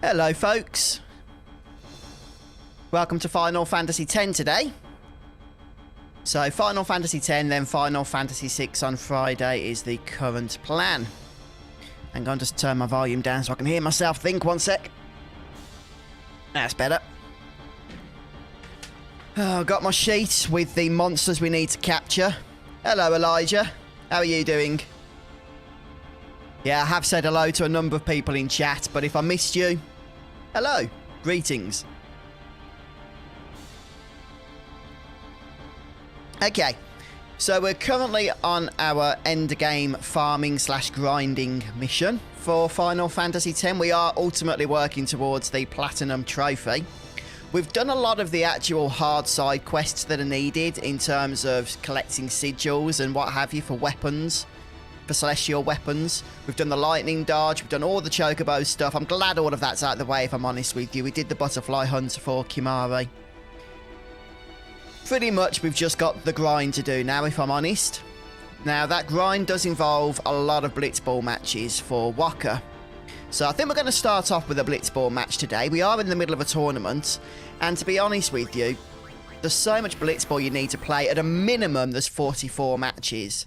Hello folks, welcome to Final Fantasy X today. So Final Fantasy X, then Final Fantasy VI on Friday is the current plan. I'm going to just turn my volume down so I can hear myself think. One sec. That's better. Oh, got my sheet with the monsters we need to capture. Hello Elijah, how are you doing? Yeah, I have said hello to a number of people in chat, but if I missed you, hello, greetings. Okay, so we're currently on our endgame farming / grinding mission for Final Fantasy X. We are ultimately working towards the Platinum Trophy. We've done a lot of the actual hard side quests that are needed in terms of collecting sigils and what have you for weapons. For celestial weapons. We've done the lightning dodge, we've done all the chocobo stuff. I'm glad all of that's out of the way, if I'm honest with you. We did the butterfly hunt for Kimari. Pretty much we've just got the grind to do now, if I'm honest. Now that grind does involve a lot of Blitzball matches for Wakka. So I think we're going to start off with a Blitzball match today. We are in the middle of a tournament, and to be honest with you, there's so much Blitzball you need to play. At a minimum, there's 44 matches.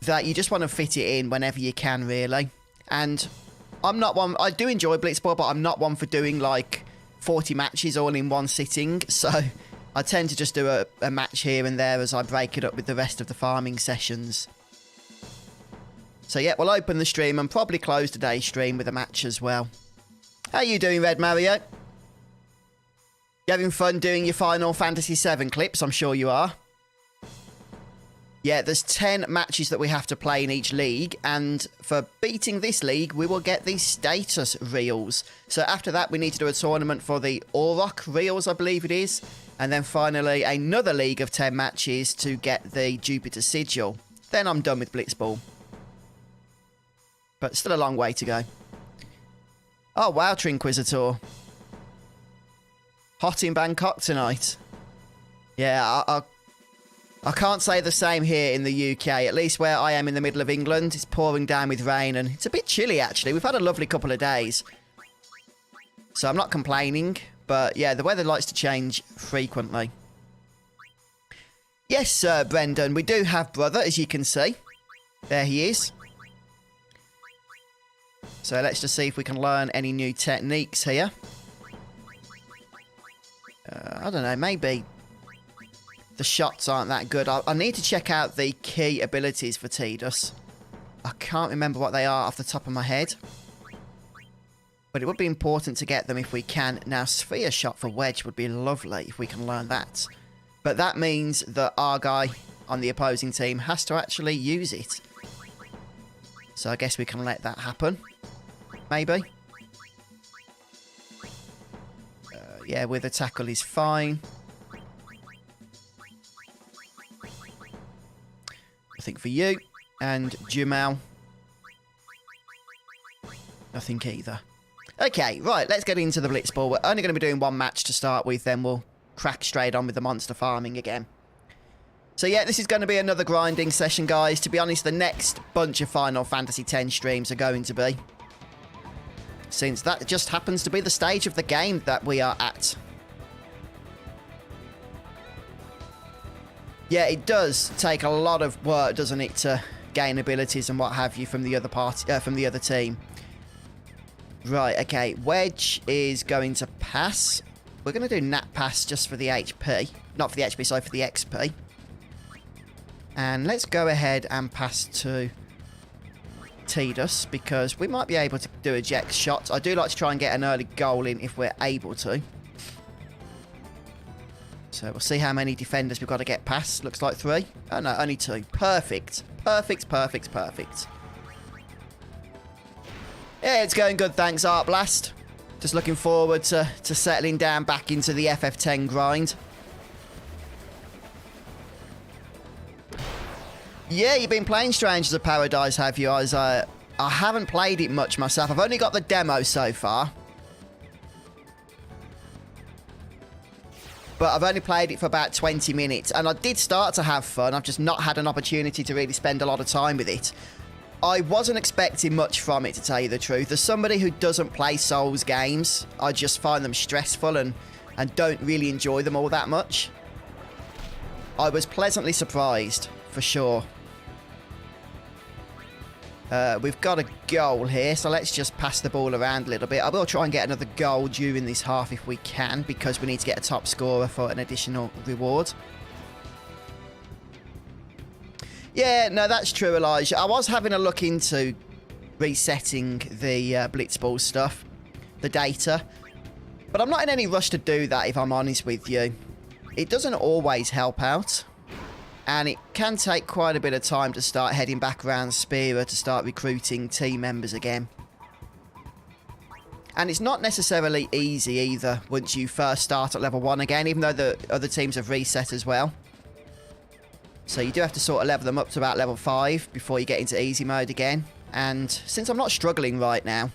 That you just want to fit it in whenever you can, really. And I'm not one... I do enjoy Blitzball, but I'm not one for doing, like, 40 matches all in one sitting. So I tend to just do a match here and there as I break it up with the rest of the farming sessions. So, yeah, we'll open the stream and probably close today's stream with a match as well. How you doing, Red Mario? You having fun doing your Final Fantasy VII clips? I'm sure you are. Yeah, there's 10 matches that we have to play in each league, and for beating this league, we will get the status reels. So after that, we need to do a tournament for the Auroch reels, I believe it is, and then finally another league of 10 matches to get the Jupiter Sigil. Then I'm done with Blitzball. But still a long way to go. Oh, wow, Trinquisitor. Hot in Bangkok tonight. Yeah, I can't say the same here in the UK. At least where I am in the middle of England, it's pouring down with rain and it's a bit chilly actually. We've had a lovely couple of days. So I'm not complaining, but yeah, the weather likes to change frequently. Yes, sir, Brendan, we do have brother, as you can see. There he is. So let's just see if we can learn any new techniques here. I don't know, maybe... the shots aren't that good. I need to check out the key abilities for Tidus. I can't remember what they are off the top of my head. But it would be important to get them if we can. Now, Sphere Shot for Wedge would be lovely if we can learn that. But that means that our guy on the opposing team has to actually use it. So I guess we can let that happen. Maybe. Yeah, with a tackle is fine. Nothing for you. And Jumal. Nothing either. Okay, right, let's get into the Blitzball. We're only going to be doing one match to start with, then we'll crack straight on with the monster farming again. So yeah, this is going to be another grinding session, guys. To be honest, the next bunch of Final Fantasy X streams are going to be. Since that just happens to be the stage of the game that we are at. Yeah, it does take a lot of work, doesn't it, to gain abilities and what have you from the other party, from the other team. Right, okay. Wedge is going to pass. We're going to do Nat Pass just for the HP. Not for the HP, sorry, for the XP. And let's go ahead and pass to Tidus, because we might be able to do eject shots. I do like to try and get an early goal in if we're able to. So we'll see how many defenders we've got to get past. Looks like 3. Oh no, only 2. Perfect. Perfect, perfect, perfect. Yeah, it's going good, thanks, Art Blast. Just looking forward to settling down back into the FF10 grind. Yeah, you've been playing Strangers of Paradise, have you? I haven't played it much myself. I've only got the demo so far. But I've only played it for about 20 minutes. And I did start to have fun. I've just not had an opportunity to really spend a lot of time with it. I wasn't expecting much from it, to tell you the truth. As somebody who doesn't play Souls games, I just find them stressful and don't really enjoy them all that much. I was pleasantly surprised, for sure. We've got a goal here, so let's just pass the ball around a little bit. I will try and get another goal during this half if we can, because we need to get a top scorer for an additional reward. Yeah, no, that's true, Elijah. I was having a look into resetting the Blitzball stuff, the data, but I'm not in any rush to do that, if I'm honest with you. It doesn't always help out, and it can take quite a bit of time to start heading back around Spira to start recruiting team members again. And it's not necessarily easy either once you first start at level 1 again, even though the other teams have reset as well. So you do have to sort of level them up to about level 5 before you get into easy mode again. And since I'm not struggling right now,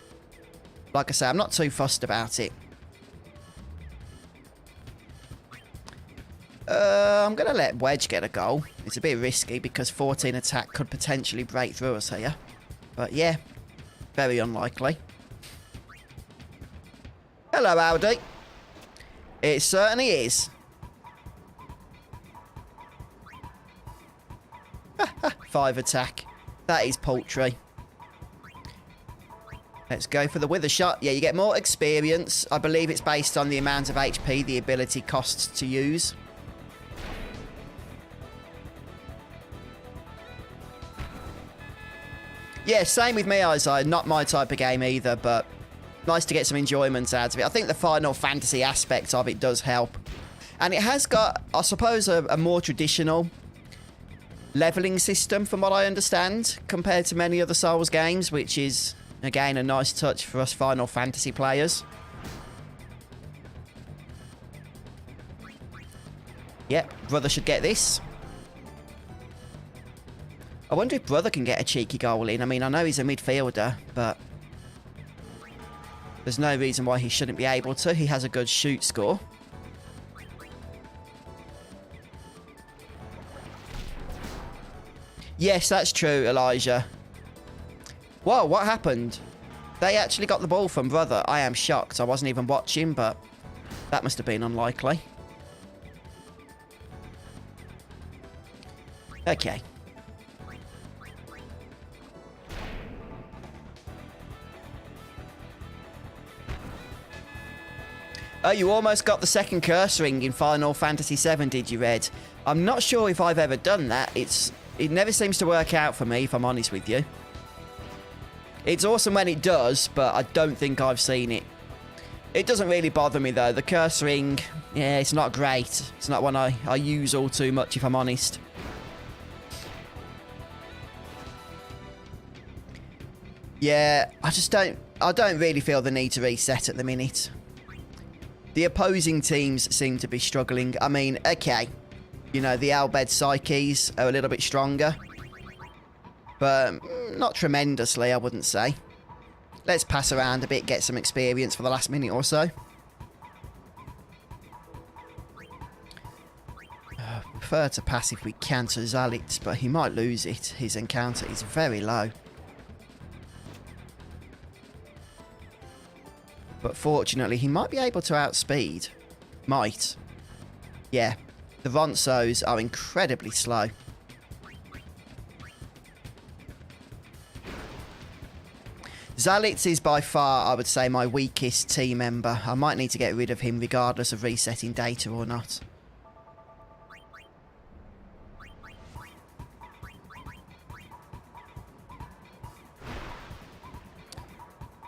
like I say, I'm not too fussed about it. I'm going to let Wedge get a goal. It's a bit risky because 14 attack could potentially break through us here. But yeah, very unlikely. Hello, Audi. It certainly is. 5 attack. That is paltry. Let's go for the wither shot. Yeah, you get more experience. I believe it's based on the amount of HP the ability costs to use. Yeah, same with me, Isaiah. Not my type of game either, but nice to get some enjoyment out of it. I think the Final Fantasy aspect of it does help. And it has got, I suppose, a more traditional leveling system, from what I understand, compared to many other Souls games, which is, again, a nice touch for us Final Fantasy players. Yep, brother should get this. I wonder if brother can get a cheeky goal in. I mean, I know he's a midfielder, but there's no reason why he shouldn't be able to. He has a good shoot score. Yes, that's true, Elijah. Whoa, what happened? They actually got the ball from brother. I am shocked. I wasn't even watching, but that must have been unlikely. Okay. Oh, you almost got the second curse ring in Final Fantasy VII, did you, Red? I'm not sure if I've ever done that. It never seems to work out for me, if I'm honest with you. It's awesome when it does, but I don't think I've seen it. It doesn't really bother me, though. The curse ring, yeah, it's not great. It's not one I use all too much, if I'm honest. Yeah, I don't really feel the need to reset at the minute. The opposing teams seem to be struggling. I mean, okay, you know, the Albed Psyches are a little bit stronger, but not tremendously, I wouldn't say. Let's pass around a bit, get some experience for the last minute or so. Prefer to pass if we can to Zalit, but he might lose it. His encounter is very low. But fortunately, he might be able to outspeed. Might. Yeah. The Ronsos are incredibly slow. Zalitz is by far, I would say, my weakest team member. I might need to get rid of him regardless of resetting data or not.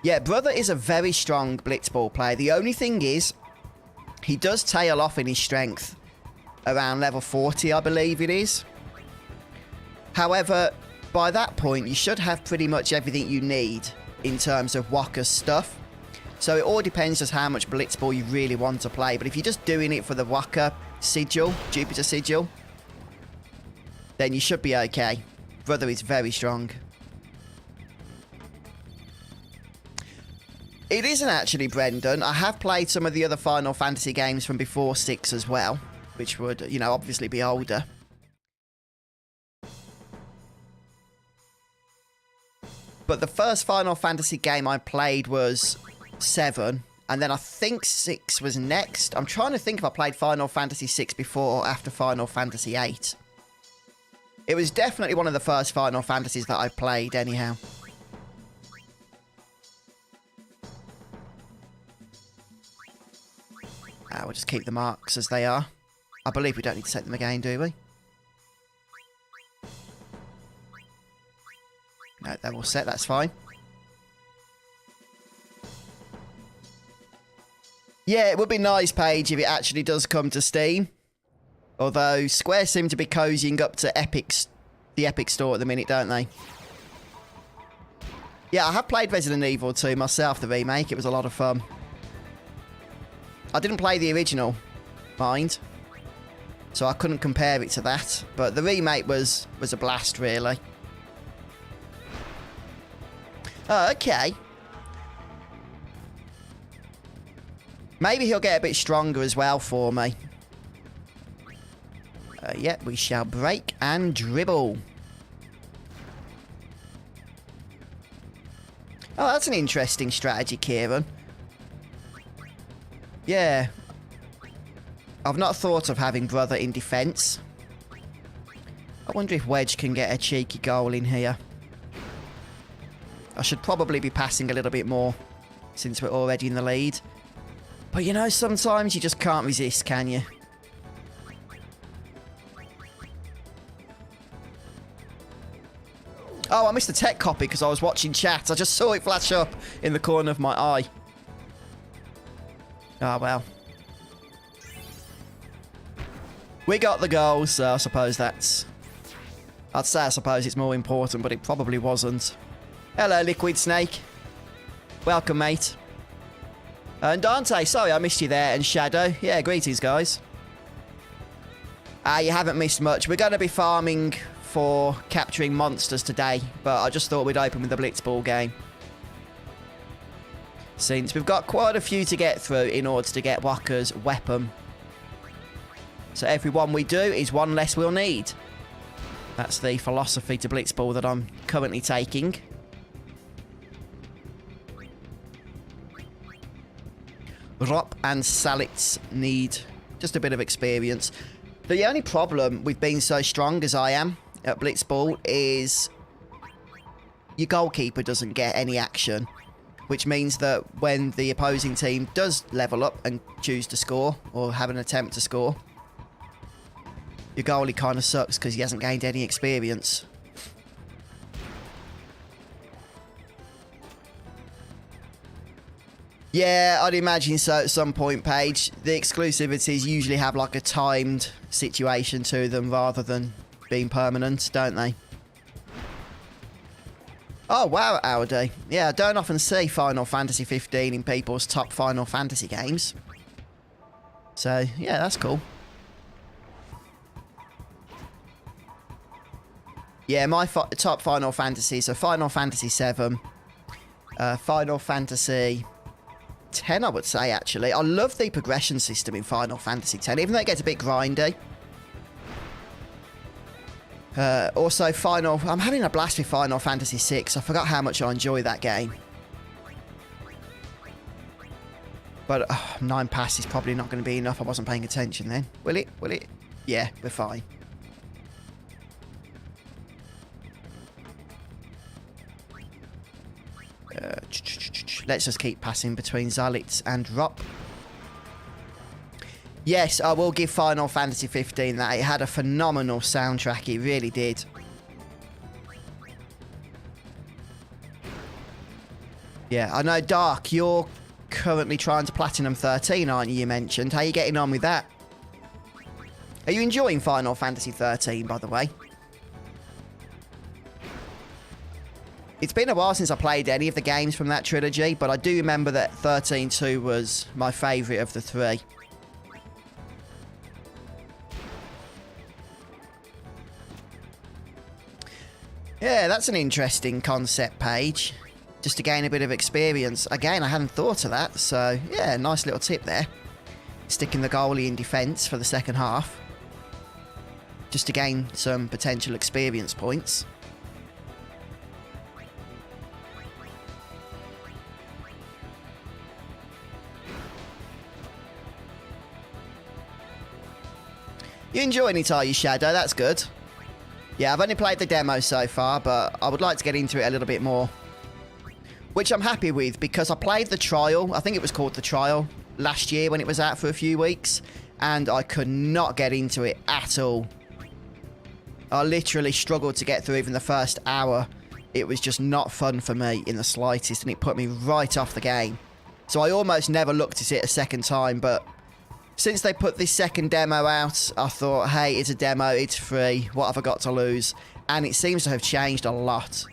Yeah, brother is a very strong Blitzball player. The only thing is, he does tail off in his strength around level 40, I believe it is. However, by that point, you should have pretty much everything you need in terms of Wakka's stuff. So it all depends just how much Blitzball you really want to play. But if you're just doing it for the Wakka Sigil, Jupiter Sigil, then you should be okay. Brother is very strong. It isn't actually, Brendan. I have played some of the other Final Fantasy games from before 6 as well, which would, you know, obviously be older. But the first Final Fantasy game I played was 7. And then I think 6 was next. I'm trying to think if I played Final Fantasy 6 before or after Final Fantasy 8. It was definitely one of the first Final Fantasies that I played anyhow. We'll just keep the marks as they are. I believe we don't need to set them again, do we? No, they're all set, that's fine. Yeah, it would be nice, Paige, if it actually does come to Steam. Although, Square seem to be cozying up to the Epic Store at the minute, don't they? Yeah, I have played Resident Evil 2 myself, the remake. It was a lot of fun. I didn't play the original, mind. So I couldn't compare it to that. But the remake was a blast, really. Oh, okay. Maybe he'll get a bit stronger as well for me. Yeah, we shall break and dribble. Oh, that's an interesting strategy, Kieran. Yeah. I've not thought of having Brother in defence. I wonder if Wedge can get a cheeky goal in here. I should probably be passing a little bit more since we're already in the lead. But you know, sometimes you just can't resist, can you? Oh, I missed the tech copy because I was watching chat. I just saw it flash up in the corner of my eye. Oh, well. We got the goal, so I suppose that's... I'd say I suppose it's more important, but it probably wasn't. Hello, Liquid Snake. Welcome, mate. And Dante, sorry I missed you there, and Shadow. Yeah, greetings, guys. You haven't missed much. We're going to be farming for capturing monsters today, but I just thought we'd open with the Blitzball game. Since we've got quite a few to get through in order to get Wakka's weapon. So every one we do is one less we'll need. That's the philosophy to Blitzball that I'm currently taking. Rop and Salits need just a bit of experience. The only problem with being so strong as I am at Blitzball is your goalkeeper doesn't get any action, which means that when the opposing team does level up and choose to score or have an attempt to score, your goalie kind of sucks because he hasn't gained any experience. Yeah, I'd imagine so at some point, Paige. The exclusivities usually have like a timed situation to them rather than being permanent, don't they? Oh, wow, Audi. Yeah, I don't often see Final Fantasy 15 in people's top Final Fantasy games. So, yeah, that's cool. Yeah, my top Final Fantasies are Final Fantasy 7, Final Fantasy 10, I would say, actually. I love the progression system in Final Fantasy 10, even though it gets a bit grindy. Also, I'm having a blast with Final Fantasy 6. I forgot how much I enjoy that game. But 9 passes is probably not going to be enough. I wasn't paying attention then. Will it? Will it? Yeah, we're fine. Let's just keep passing between Zalits and Rop. Yes, I will give Final Fantasy 15 that. It had a phenomenal soundtrack. It really did. Yeah, I know, Dark, you're currently trying to Platinum 13, aren't you, you mentioned? How are you getting on with that? Are you enjoying Final Fantasy 13, by the way? It's been a while since I played any of the games from that trilogy, but I do remember that 13-2 was my favourite of the 3. Yeah, that's an interesting concept, Paige. Just to gain a bit of experience. Again, I hadn't thought of that, so yeah, nice little tip there. Sticking the goalie in defence for the second half. Just to gain some potential experience points. You enjoying it, are you, Shadow? That's good. Yeah, I've only played the demo so far, but I would like to get into it a little bit more. Which I'm happy with, because I played the trial. I think it was called the trial last year when it was out for a few weeks. And I could not get into it at all. I literally struggled to get through even the first hour. It was just not fun for me in the slightest, and it put me right off the game. So I almost never looked at it a second time, but since they put this second demo out, I thought, hey, it's a demo, it's free, what have I got to lose? And it seems to have changed a lot.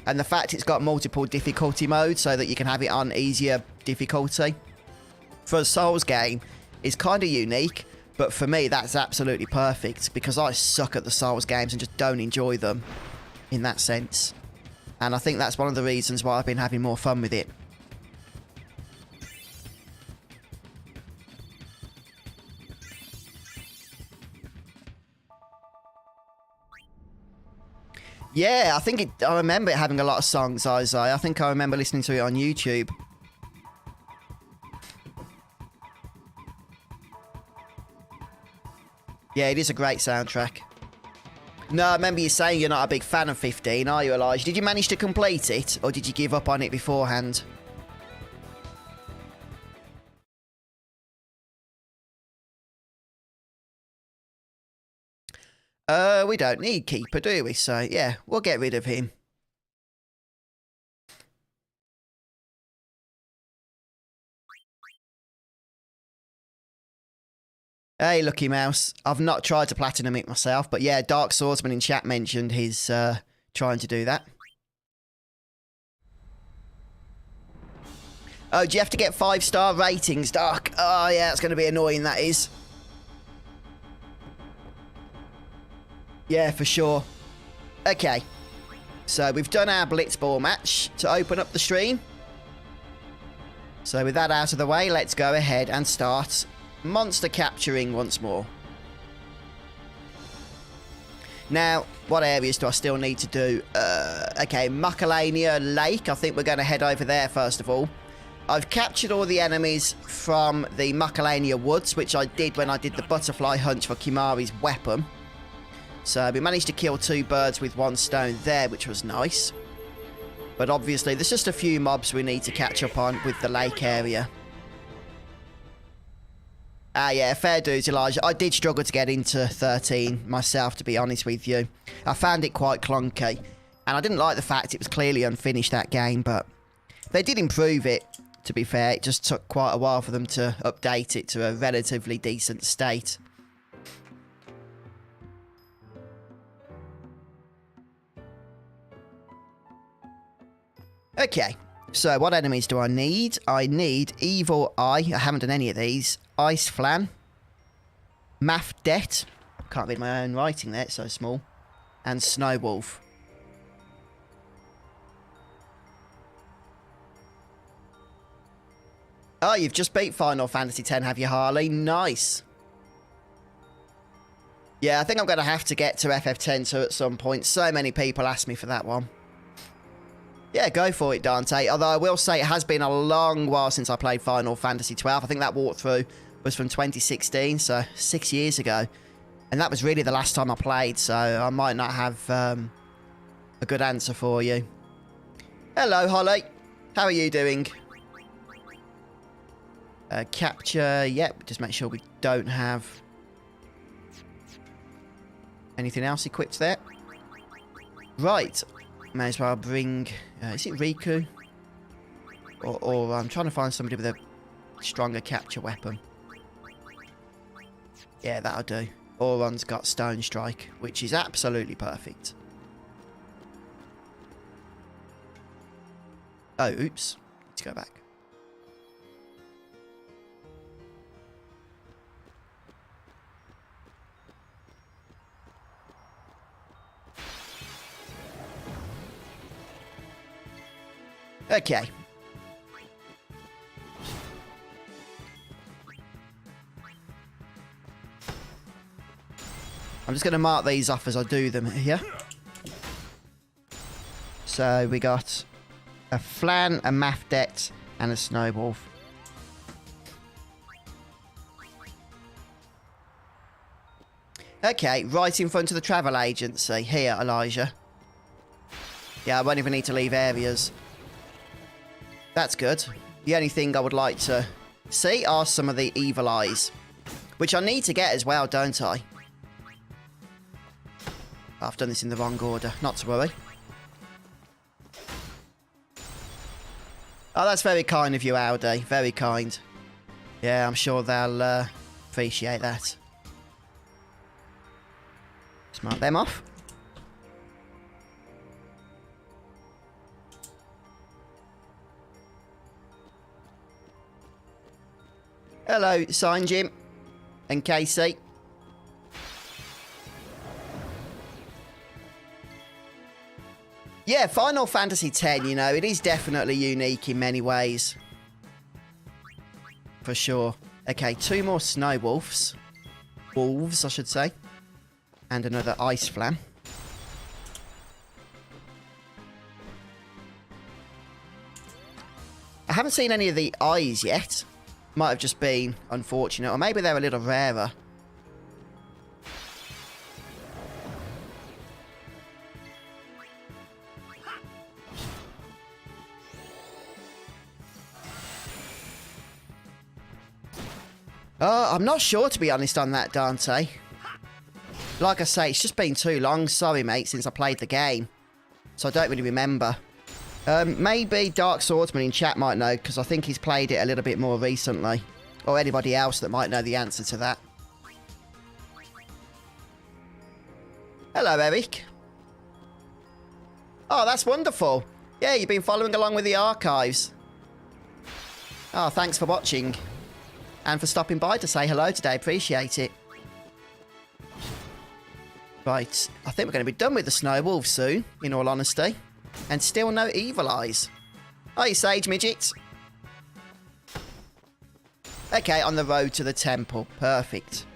And the fact it's got multiple difficulty modes so that you can have it on easier difficulty for a Souls game is kind of unique, but for me that's absolutely perfect because I suck at the Souls games and just don't enjoy them in that sense. And I think that's one of the reasons why I've been having more fun with it. Yeah, I remember it having a lot of songs, Isaiah. I think I remember listening to it on YouTube. Yeah, it is a great soundtrack. No, I remember you saying you're not a big fan of 15, are you, Elijah? Did you manage to complete it, or did you give up on it beforehand? We don't need Keeper, do we? So, yeah, we'll get rid of him. Hey, Lucky Mouse. I've not tried to platinum it myself, but yeah, Dark Swordsman in chat mentioned he's trying to do that. Oh, do you have to get 5-star ratings, Dark? Oh, yeah, it's going to be annoying, that is. Yeah, for sure. Okay. So we've done our Blitzball match to open up the stream. So with that out of the way, let's go ahead and start monster capturing once more. Now, what areas do I still need to do? Okay, Macalania Lake. I think we're going to head over there first of all. I've captured all the enemies from the Macalania Woods, which I did when I did the butterfly hunt for Kimari's weapon. So we managed to kill 2 birds with 1 stone there, which was nice. But obviously, there's just a few mobs we need to catch up on with the lake area. Ah, yeah, fair dues, Elijah. I did struggle to get into 13 myself, to be honest with you. I found it quite clunky. And I didn't like the fact it was clearly unfinished, that game, but they did improve it, to be fair. It just took quite a while for them to update it to a relatively decent state. Okay, so what enemies do I need? I need Evil Eye. I haven't done any of these. Ice Flan. Mafdet. Can't read my own writing there, it's so small. And Snowwolf. Oh, you've just beat Final Fantasy X, have you, Harley? Nice. Yeah, I think I'm going to have to get to FF10 too at some point. So many people ask me for that one. Yeah, go for it, Dante. Although I will say it has been a long while since I played Final Fantasy XII. I think that walkthrough was from 2016, so 6 years ago. And that was really the last time I played, so I might not have a good answer for you. Hello, Holly. How are you doing? Capture, yep. Just make sure we don't have anything else equipped there. Right. May as well bring... is it Riku? Or I'm trying to find somebody with a stronger capture weapon. Yeah, that'll do. Auron's got Stone Strike, which is absolutely perfect. Oh, oops. Let's go back. Okay. I'm just going to mark these off as I do them here. So we got a Flan, a Mafdet, and a Snowwolf. Okay, right in front of the travel agency. Here, Elijah. Yeah, I won't even need to leave areas. That's good. The only thing I would like to see are some of the evil eyes. Which I need to get as well, don't I? I've done this in the wrong order. Not to worry. Oh, that's very kind of you, Audi. Very kind. Yeah, I'm sure they'll appreciate that. Just mark them off. Hello, Sign Jim and Casey. Yeah, Final Fantasy X, you know, it is definitely unique in many ways. For sure. Okay, 2 more Snow Wolves. Wolves, I should say. And another Ice Flan. I haven't seen any of the eyes yet. Might have just been unfortunate, or maybe they're a little rarer. I'm not sure, to be honest, on that, Dante. Like I say, it's just been too long, sorry, mate, since I played the game. So I don't really remember. Maybe Dark Swordsman in chat might know, because I think he's played it a little bit more recently. Or anybody else that might know the answer to that. Hello, Eric. Oh, that's wonderful. Yeah, you've been following along with the archives. Oh, thanks for watching. And for stopping by to say hello today. Appreciate it. Right, I think we're going to be done with the Snow Wolves soon, in all honesty. And still no evil eyes. Hi, Sage Midget. Okay, on the road to the temple. Perfect.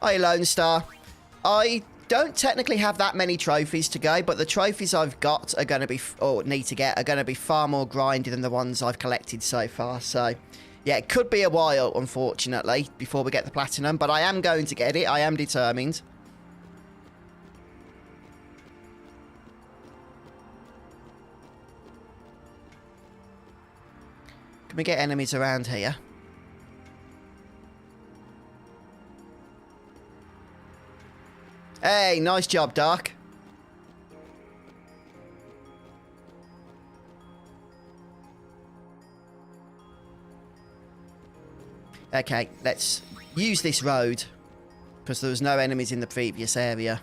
Hi, Lone Star. I don't technically have that many trophies to go, but the trophies I've got are going to be, or need to get, are going to be far more grindy than the ones I've collected so far. So, yeah, it could be a while, unfortunately, before we get the platinum, but I am going to get it. I am determined. Can we get enemies around here? Hey, nice job, Dark. Okay, let's use this road, because there was no enemies in the previous area.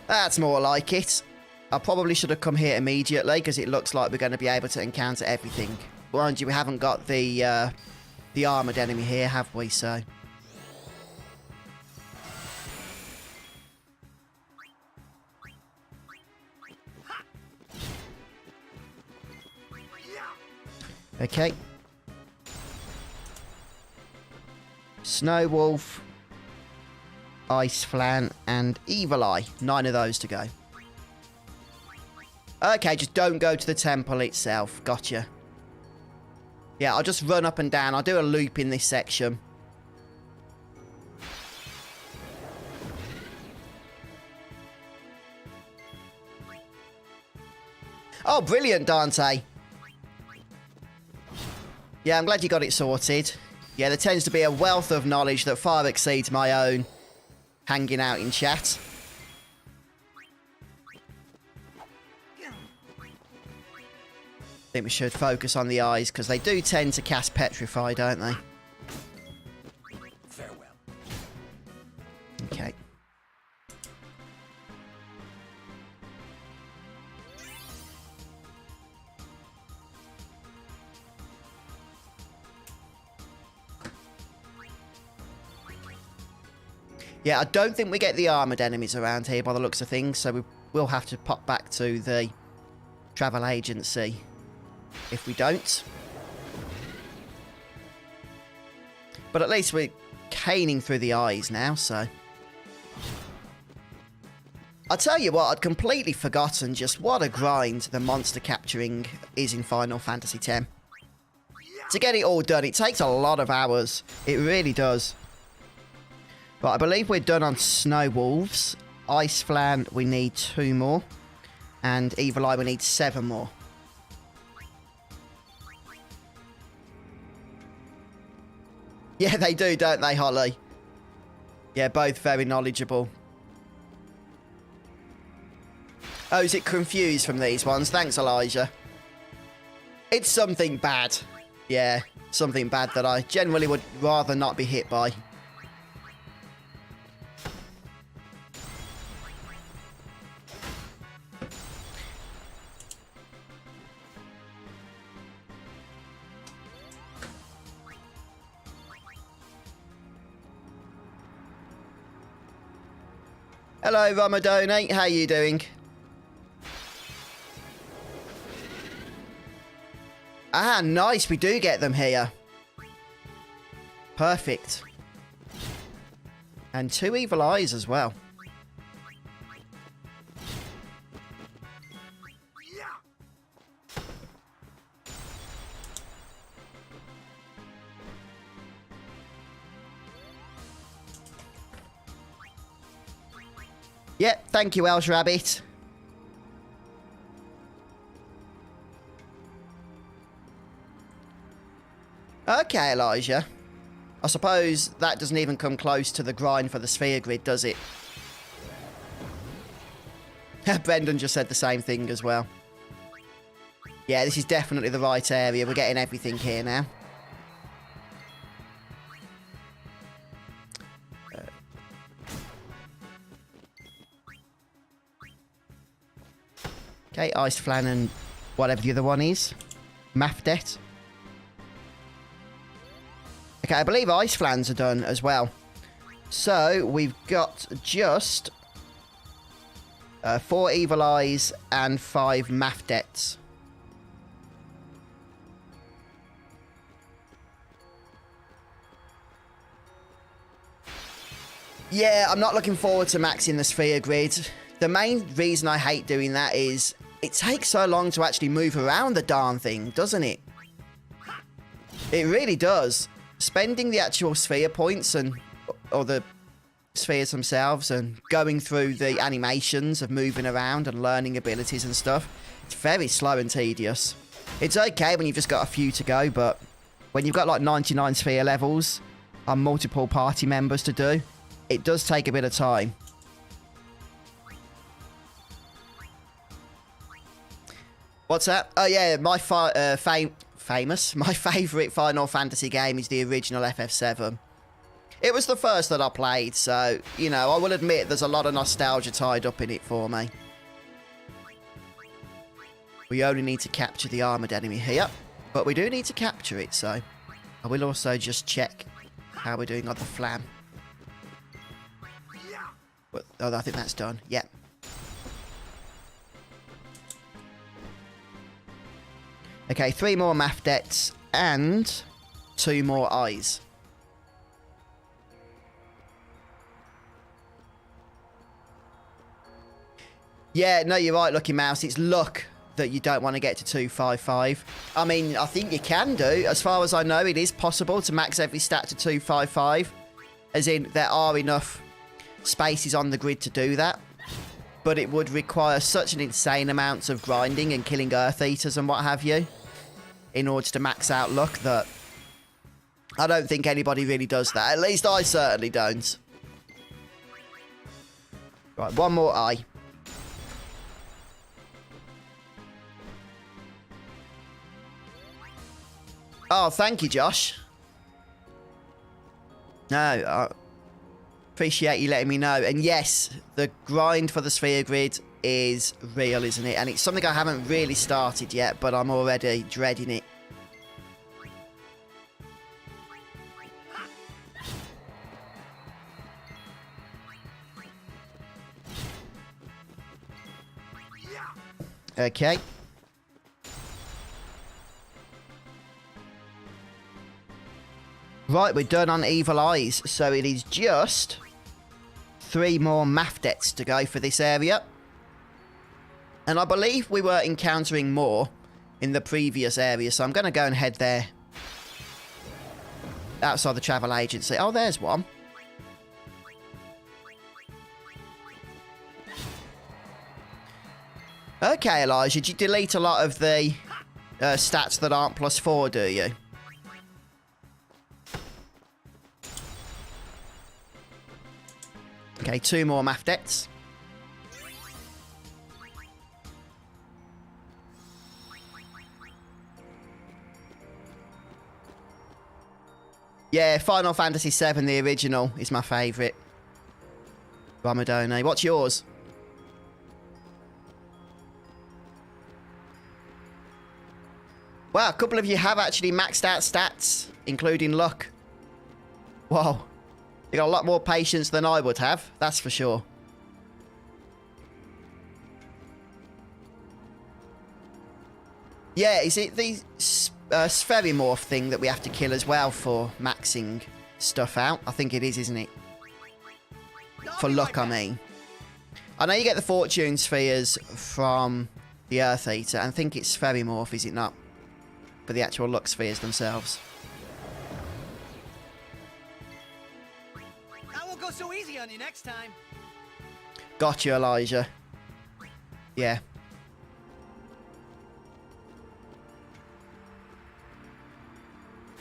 That's more like it. I probably should have come here immediately, because it looks like we're going to be able to encounter everything. Mind you, we haven't got the armoured enemy here, have we? So... Okay. Snow Wolf, Ice Flan, and Evil Eye. 9 of those to go. Okay, just don't go to the temple itself. Gotcha. Yeah, I'll just run up and down. I'll do a loop in this section. Oh, brilliant, Dante. Yeah, I'm glad you got it sorted. Yeah, there tends to be a wealth of knowledge that far exceeds my own hanging out in chat. I think we should focus on the eyes, because they do tend to cast Petrify, don't they? Farewell. Okay. Yeah, I don't think we get the armoured enemies around here by the looks of things, so we will have to pop back to the travel agency if we don't. But at least we're caning through the eyes now, so... I'll tell you what, I'd completely forgotten just what a grind the monster capturing is in Final Fantasy X. To get it all done, it takes a lot of hours. It really does. But I believe we're done on Snow Wolves. Ice Flan, we need 2 more. And Evil Eye, we need 7 more. Yeah, they do, don't they, Holly? Yeah, both very knowledgeable. Oh, is it confused from these ones? Thanks, Elijah. It's something bad. Yeah, something bad that I generally would rather not be hit by. Hello, Ramadone. How you doing? Ah, nice. We do get them here. Perfect. And 2 evil eyes as well. Yep, thank you, Welsh Rabbit. Okay, Elijah. I suppose that doesn't even come close to the grind for the sphere grid, does it? Brendan just said the same thing as well. Yeah, this is definitely the right area. We're getting everything here now. Okay, Ice Flan and whatever the other one is. Mafdet. Okay, I believe Ice Flans are done as well. So, we've got just 4 Evil Eyes and 5 Mafdets. Yeah, I'm not looking forward to maxing the sphere grid. The main reason I hate doing that is it takes so long to actually move around the darn thing, doesn't it? It really does. Spending the actual sphere points or the spheres themselves and going through the animations of moving around and learning abilities and stuff, it's very slow and tedious. It's okay when you've just got a few to go, but when you've got like 99 sphere levels and multiple party members to do, it does take a bit of time. What's that? Oh yeah, my my favourite Final Fantasy game is the original FF7. It was the first that I played, so, you know, I will admit there's a lot of nostalgia tied up in it for me. We only need to capture the armoured enemy here, but we do need to capture it, so I will also just check how we're doing on the flam. Oh, I think that's done. Yep. Okay, 3 more Mafdets and 2 more eyes. Yeah, no, you're right, Lucky Mouse. It's luck that you don't want to get to 255. I mean, I think you can do. As far as I know, it is possible to max every stat to 255. As in, there are enough spaces on the grid to do that. But it would require such an insane amount of grinding and killing Earth Eaters and what have you in order to max out luck that I don't think anybody really does that. At least I certainly don't. Right, 1 more eye. Oh, thank you, Josh. No, I appreciate you letting me know. And yes, the grind for the sphere grid is real, isn't it? And it's something I haven't really started yet, but I'm already dreading it. Okay. Right, we're done on Evil Eyes, so it is just 3 more Mafdets to go for this area. And I believe we were encountering more in the previous area, so I'm going to go and head there. Outside the travel agency. Oh, there's one. Okay, Elijah, did you delete a lot of the stats that aren't +4, do you? Okay, 2 more Mafdets. Yeah, Final Fantasy VII, the original, is my favourite. Ramadone. What's yours? Wow, a couple of you have actually maxed out stats, including luck. Whoa. You got a lot more patience than I would have, that's for sure. Yeah, is it the Spherimorph thing that we have to kill as well for maxing stuff out? I think it is, isn't it? For luck, I mean. I know you get the Fortune Spheres from the Earth Eater, and I think it's Spherimorph, is it not? For the actual luck spheres themselves. I won't go so easy on you next time. Got you, Elijah. Yeah.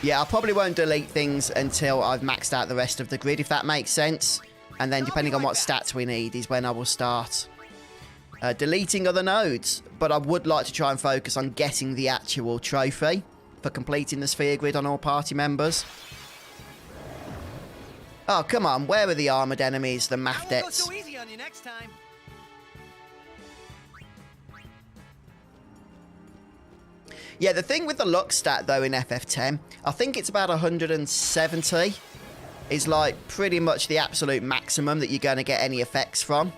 Yeah, I probably won't delete things until I've maxed out the rest of the grid, if that makes sense. And then depending on what stats we need is when I will start deleting other nodes. But I would like to try and focus on getting the actual trophy for completing the sphere grid on all party members. Oh, come on. Where are the armoured enemies, the Mafdets? I won't go so easy on you next time. Yeah, the thing with the luck stat, though, in FF10, I think it's about 170 is, like, pretty much the absolute maximum that you're going to get any effects from.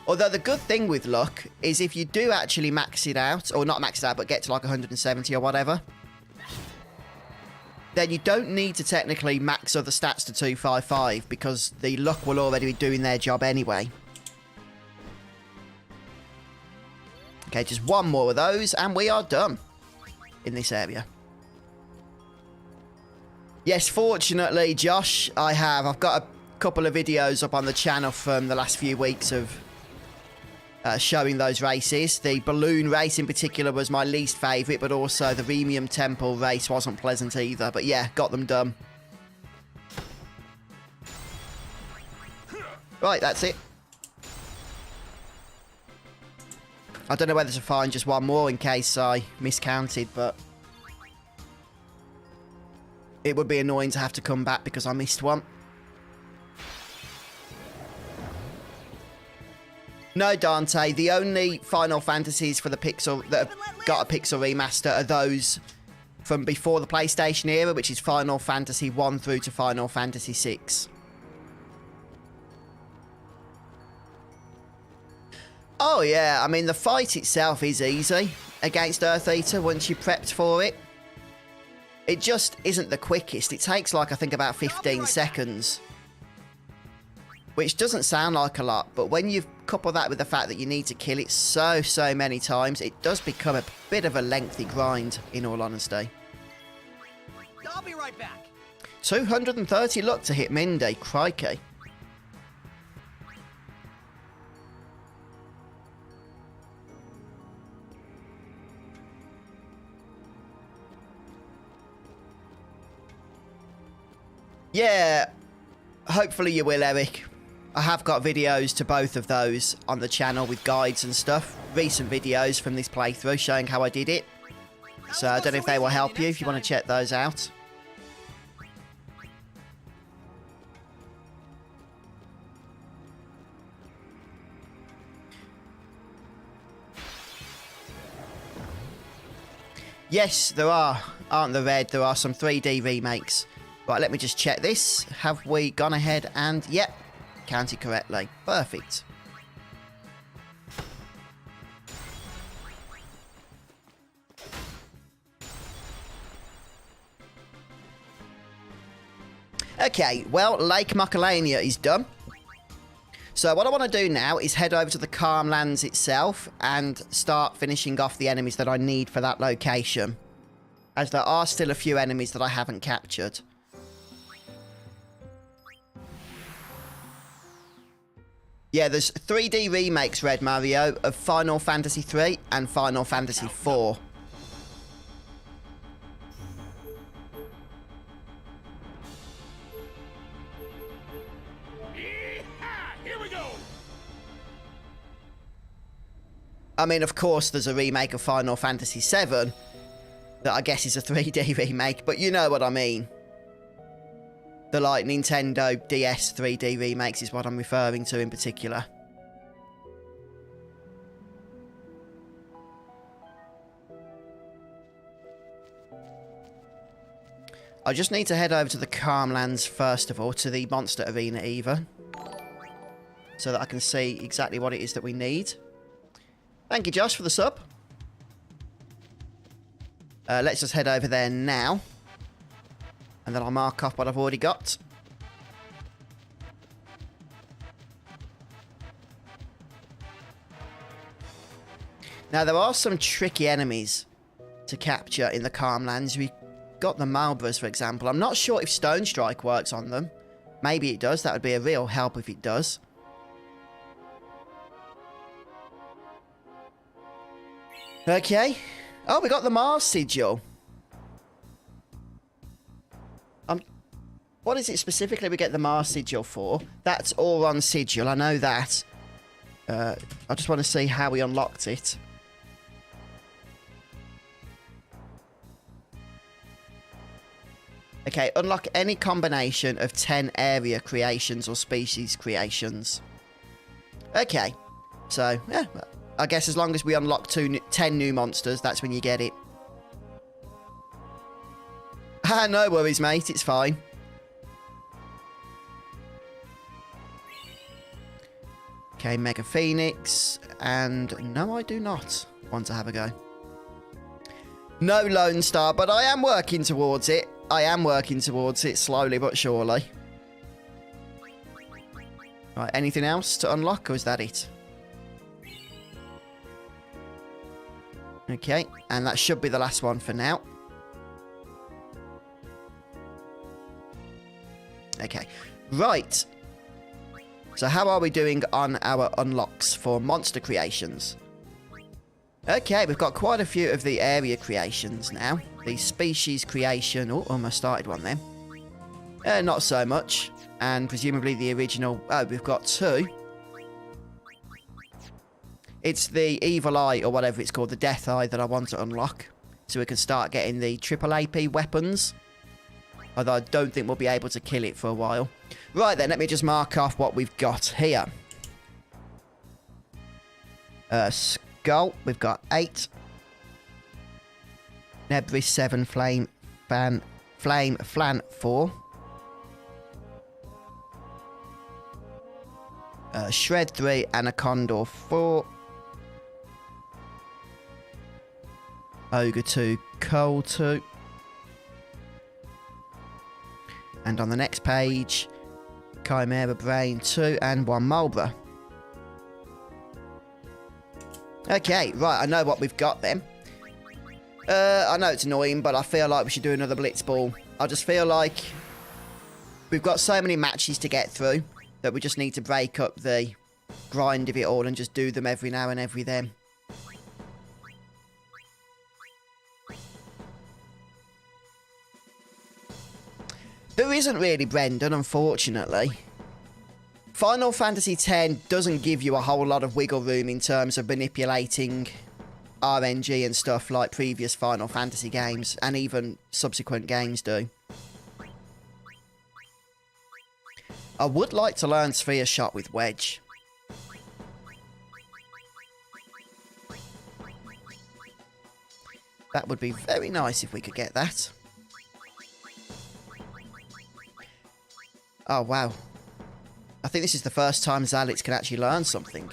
Although the good thing with luck is if you do actually max it out, or not max it out, but get to, like, 170 or whatever, then you don't need to technically max other stats to 255 because the luck will already be doing their job anyway. Okay, just one more of those, and we are done in this area. Yes, fortunately, Josh, I've got a couple of videos up on the channel from the last few weeks of showing those races. The balloon race in particular was my least favourite, but also the Remium Temple race wasn't pleasant either. But yeah, got them done. Right, that's it. I don't know whether to find just one more in case I miscounted, but it would be annoying to have to come back because I missed one. No, Dante, the only Final Fantasies for the Pixel that have got a Pixel remaster are those from before the PlayStation era, which is Final Fantasy 1 through to Final Fantasy 6. Oh yeah, I mean the fight itself is easy against Earth Eater once you're prepped for it. It just isn't the quickest. It takes like I think about 15 seconds. Which doesn't sound like a lot, but when you couple that with the fact that you need to kill it so many times, it does become a bit of a lengthy grind, in all honesty. I'll be right back. 230 luck to hit Mindy, crikey. Yeah, hopefully you will, Eric. I have got videos to both of those on the channel with guides and stuff. Recent videos from this playthrough showing how I did it. So I don't know if they will help you if you want to check those out. Yes, there are, aren't there, Red? There are some 3D remakes. Right, let me just check this. Have we gone ahead and... Yep, counted correctly. Perfect. Okay, well, Lake Macalania is done. So what I want to do now is head over to the Calm Lands itself and start finishing off the enemies that I need for that location, as there are still a few enemies that I haven't captured. Yeah, there's 3D remakes, Red Mario, of Final Fantasy 3 and Final Fantasy 4. I mean, of course, there's a remake of Final Fantasy 7 that I guess is a 3D remake, but you know what I mean. The, like, Nintendo DS 3D remakes is what I'm referring to in particular. I just need to head over to the Calm Lands first of all, to the Monster Arena even, so that I can see exactly what it is that we need. Thank you, Josh, for the sub. Let's just head over there now. And then I'll mark off what I've already got. Now, there are some tricky enemies to capture in the Calm Lands. We got the Malbras, for example. I'm not sure if Stone Strike works on them. Maybe it does. That would be a real help if it does. Okay. Oh, we got the Mars Sigil. What is it specifically we get the Mars Sigil for? That's all on Sigil, I know that. I just want to see how we unlocked it. Okay, unlock any combination of 10 area creations or species creations. Okay, so, yeah, I guess as long as we unlock 10 new monsters, that's when you get it. Ah, no worries, mate, it's fine. Okay, Mega Phoenix, and no, I do not want to have a go. No Lone Star, but I am working towards it. I am working towards it, slowly but surely. Right, anything else to unlock, or is that it? Okay, and that should be the last one for now. Okay, right. So how are we doing on our unlocks for monster creations? Okay, we've got quite a few of the area creations now. The species creation... Oh, almost started one then. Not so much. And presumably the original... Oh, we've got 2. It's the Evil Eye, or whatever it's called, the Death Eye, that I want to unlock. So we can start getting the triple AP weapons. Although I don't think we'll be able to kill it for a while. Right then, let me just mark off what we've got here. Skull, we've got 8. Nebris 7, Flame Flan 4. Shred 3, Anaconda 4. Ogre 2, Coal 2. And on the next page, Chimera Brain 2 and 1 Marlborough. Okay, right, I know what we've got then. I know it's annoying, but I feel like we should do another Blitzball. I just feel like we've got so many matches to get through that we just need to break up the grind of it all and just do them every now and every then. There isn't really, Brendan, unfortunately. Final Fantasy X doesn't give you a whole lot of wiggle room in terms of manipulating RNG and stuff like previous Final Fantasy games, and even subsequent games do. I would like to learn Sphere Shot with Wedge. That would be very nice if we could get that. Oh, wow. I think this is the first time Zalix can actually learn something.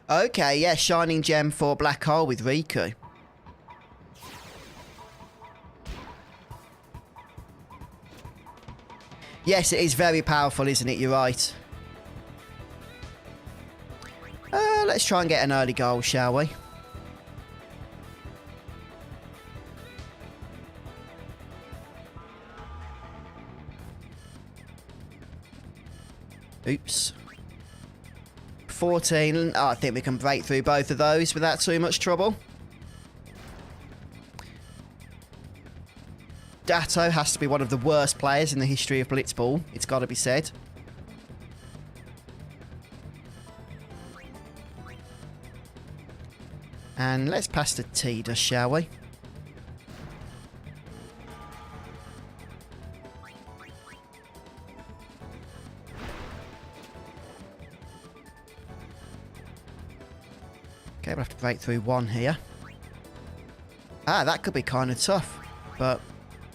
Okay, yeah, Shining Gem for Black Hole with Riku. Yes, it is very powerful, isn't it? You're right. Let's try and get an early goal, shall we? Oops. 14. Oh, I think we can break through both of those without too much trouble. Datto has to be one of the worst players in the history of Blitzball. It's got to be said. And let's pass to Tidus, shall we? Okay, we'll have to break through one here. Ah, that could be kind of tough, but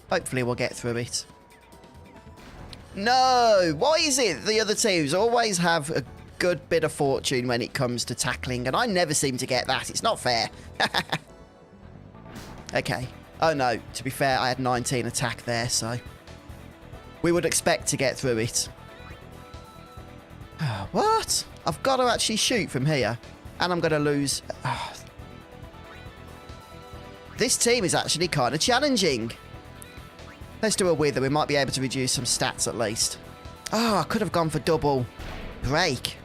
hopefully we'll get through it. No! Why is it the other teams always have a good bit of fortune when it comes to tackling, and I never seem to get that? It's not fair. Okay. Oh no, to be fair, I had 19 attack there, so we would expect to get through it. What? I've got to actually shoot from here, and I'm going to lose. This team is actually kind of challenging. Let's do a wither. We might be able to reduce some stats at least. Oh, I could have gone for double break.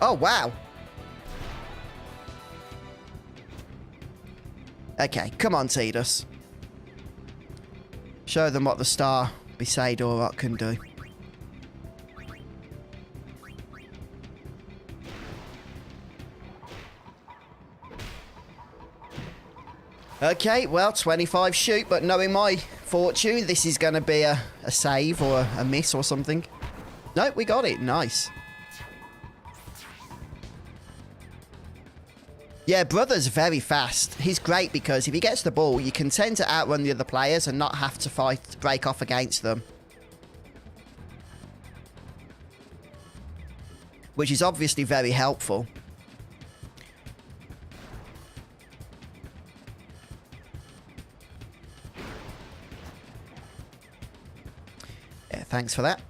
Oh, wow. Okay, come on, Tidus. Show them what the star beside Auroch can do. Okay, well, 25 shoot, but knowing my fortune, this is going to be a save or a miss or something. No, we got it. Nice. Yeah, Brother's very fast. He's great because if he gets the ball, you can tend to outrun the other players and not have to break off against them. Which is obviously very helpful. Yeah, thanks for that.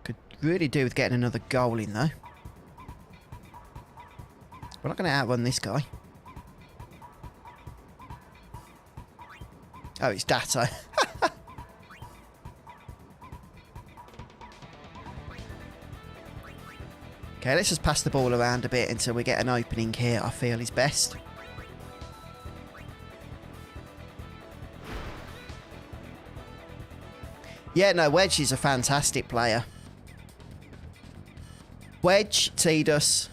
Could really do with getting another goal in, though. We're not going to outrun this guy. Oh, it's Datto. Okay, let's just pass the ball around a bit until we get an opening here, I feel is best. Yeah, no, Wedge is a fantastic player. Wedge, Tidus,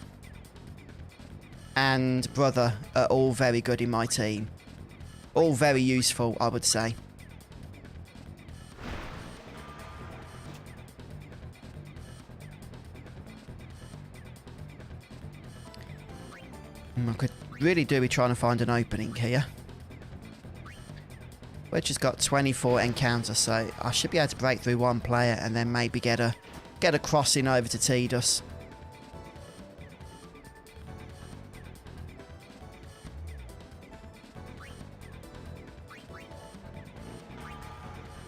and Brother are all very good in my team. All very useful, I would say. I could really do with trying to find an opening here. Wedge has got 24 encounters, so I should be able to break through one player and then maybe get a crossing over to Tidus.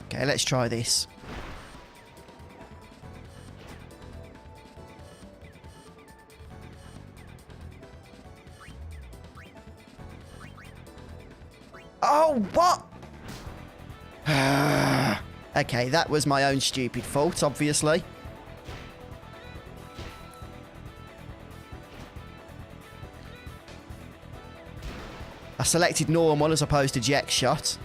Okay, let's try this. Oh, what? Okay, that was my own stupid fault, obviously. I selected normal as opposed to jet shot.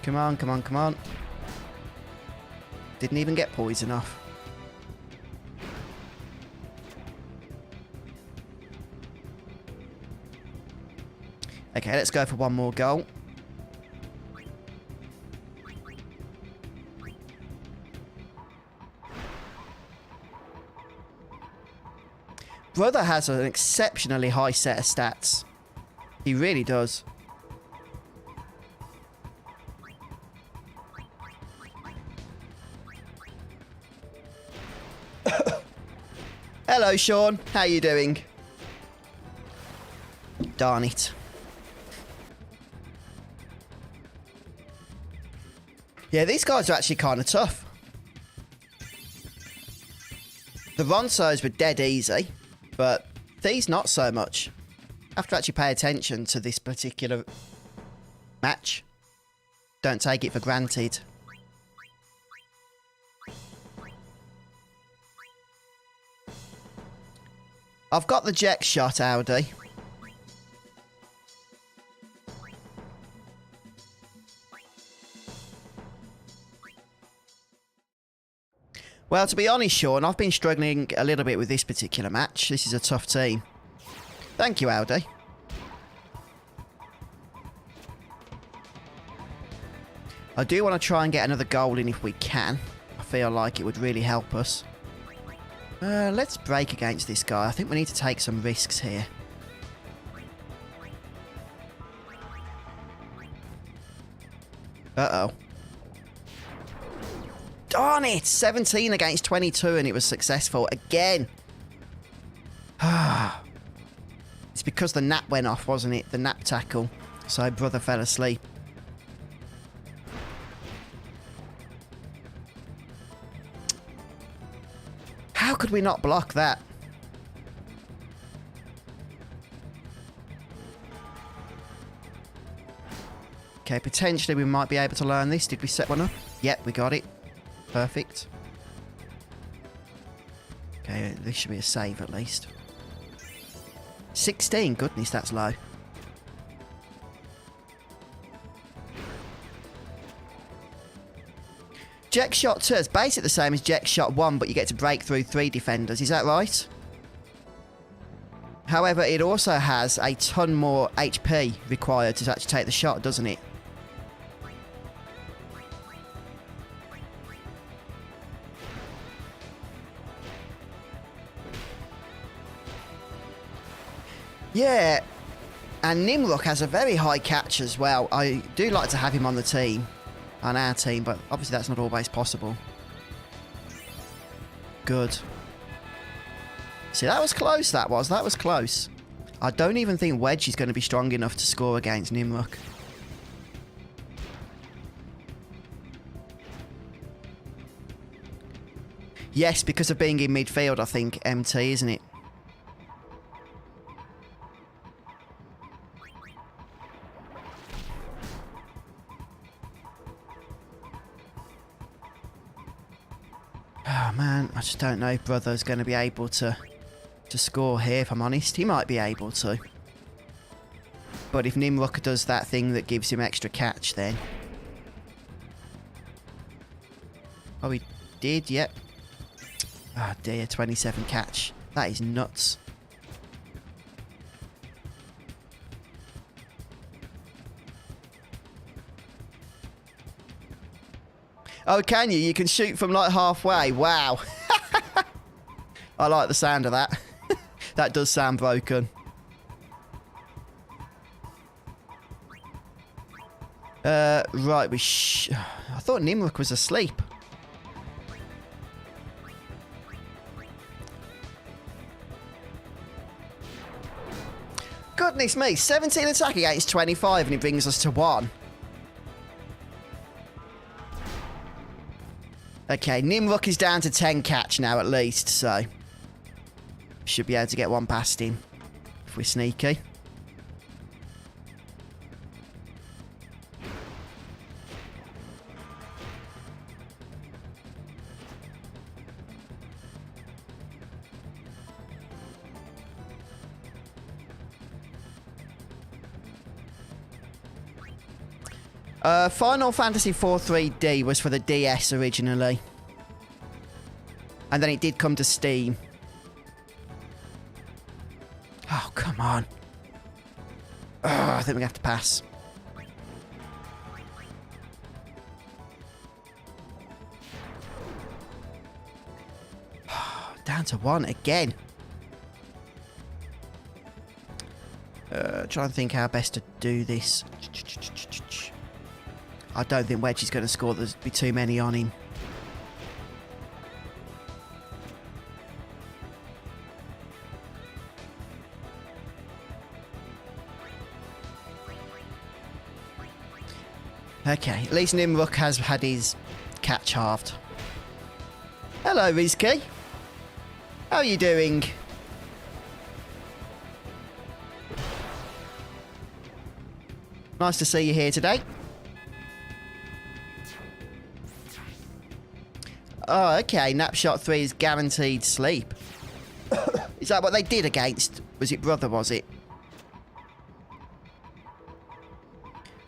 Come on, come on, come on. Didn't even get poison off. Okay, let's go for one more goal. Brother has an exceptionally high set of stats. He really does. Hello, Sean. How you doing? Darn it. Yeah, these guys are actually kind of tough. The Ronsos were dead easy, but these not so much. Have to actually pay attention to this particular match. Don't take it for granted. I've got the jet shot, Audi. Well, to be honest, Sean, I've been struggling a little bit with this particular match. This is a tough team. Thank you, Audi. I do want to try and get another goal in if we can. I feel like it would really help us. Let's break against this guy. I think we need to take some risks here. Uh-oh. Darn it! 17 against 22 and it was successful again. It's because the nap went off, wasn't it? The nap tackle. So brother fell asleep. How could we not block that? Okay, potentially we might be able to learn this. Did we set one up? Yep, we got it. Perfect. Okay, this should be a save at least. 16, goodness, that's low. Jet Shot 2 is basically the same as Jet Shot 1, but you get to break through 3 defenders, is that right? However, it also has a ton more HP required to actually take the shot, doesn't it? Yeah, and Nimrock has a very high catch as well. I do like to have him on the team, on our team, but obviously that's not always possible. Good. See, that was close, that was close. I don't even think Wedge is going to be strong enough to score against Nimrock. Yes, because of being in midfield, I think, MT, isn't it? Oh man, I just don't know if Brother's going to be able to score here, if I'm honest. He might be able to. But if Nimrock does that thing that gives him extra catch, then... Oh, he did, yep. Oh dear, 27 catch. That is nuts. Oh, can you? You can shoot from like halfway. Wow. I like the sound of that. That does sound broken. Right, I thought Nimrock was asleep. Goodness me, 17 attack against 25 and it brings us to 1. Okay, Nimrock is down to 10 catch now at least, so... should be able to get one past him if we're sneaky. Final Fantasy 4 3D was for the DS originally. And then it did come to Steam. Oh, come on. Oh, I think we have to pass. Down to 1 again. Trying to think how best to do this. I don't think Wedge is going to score. There's be too many on him. Okay, at least Nimruk has had his catch halved. Hello, Rizky. How are you doing? Nice to see you here today. Oh, okay. Napshot 3 is guaranteed sleep. Is that what they did against? Was it Brother, was it?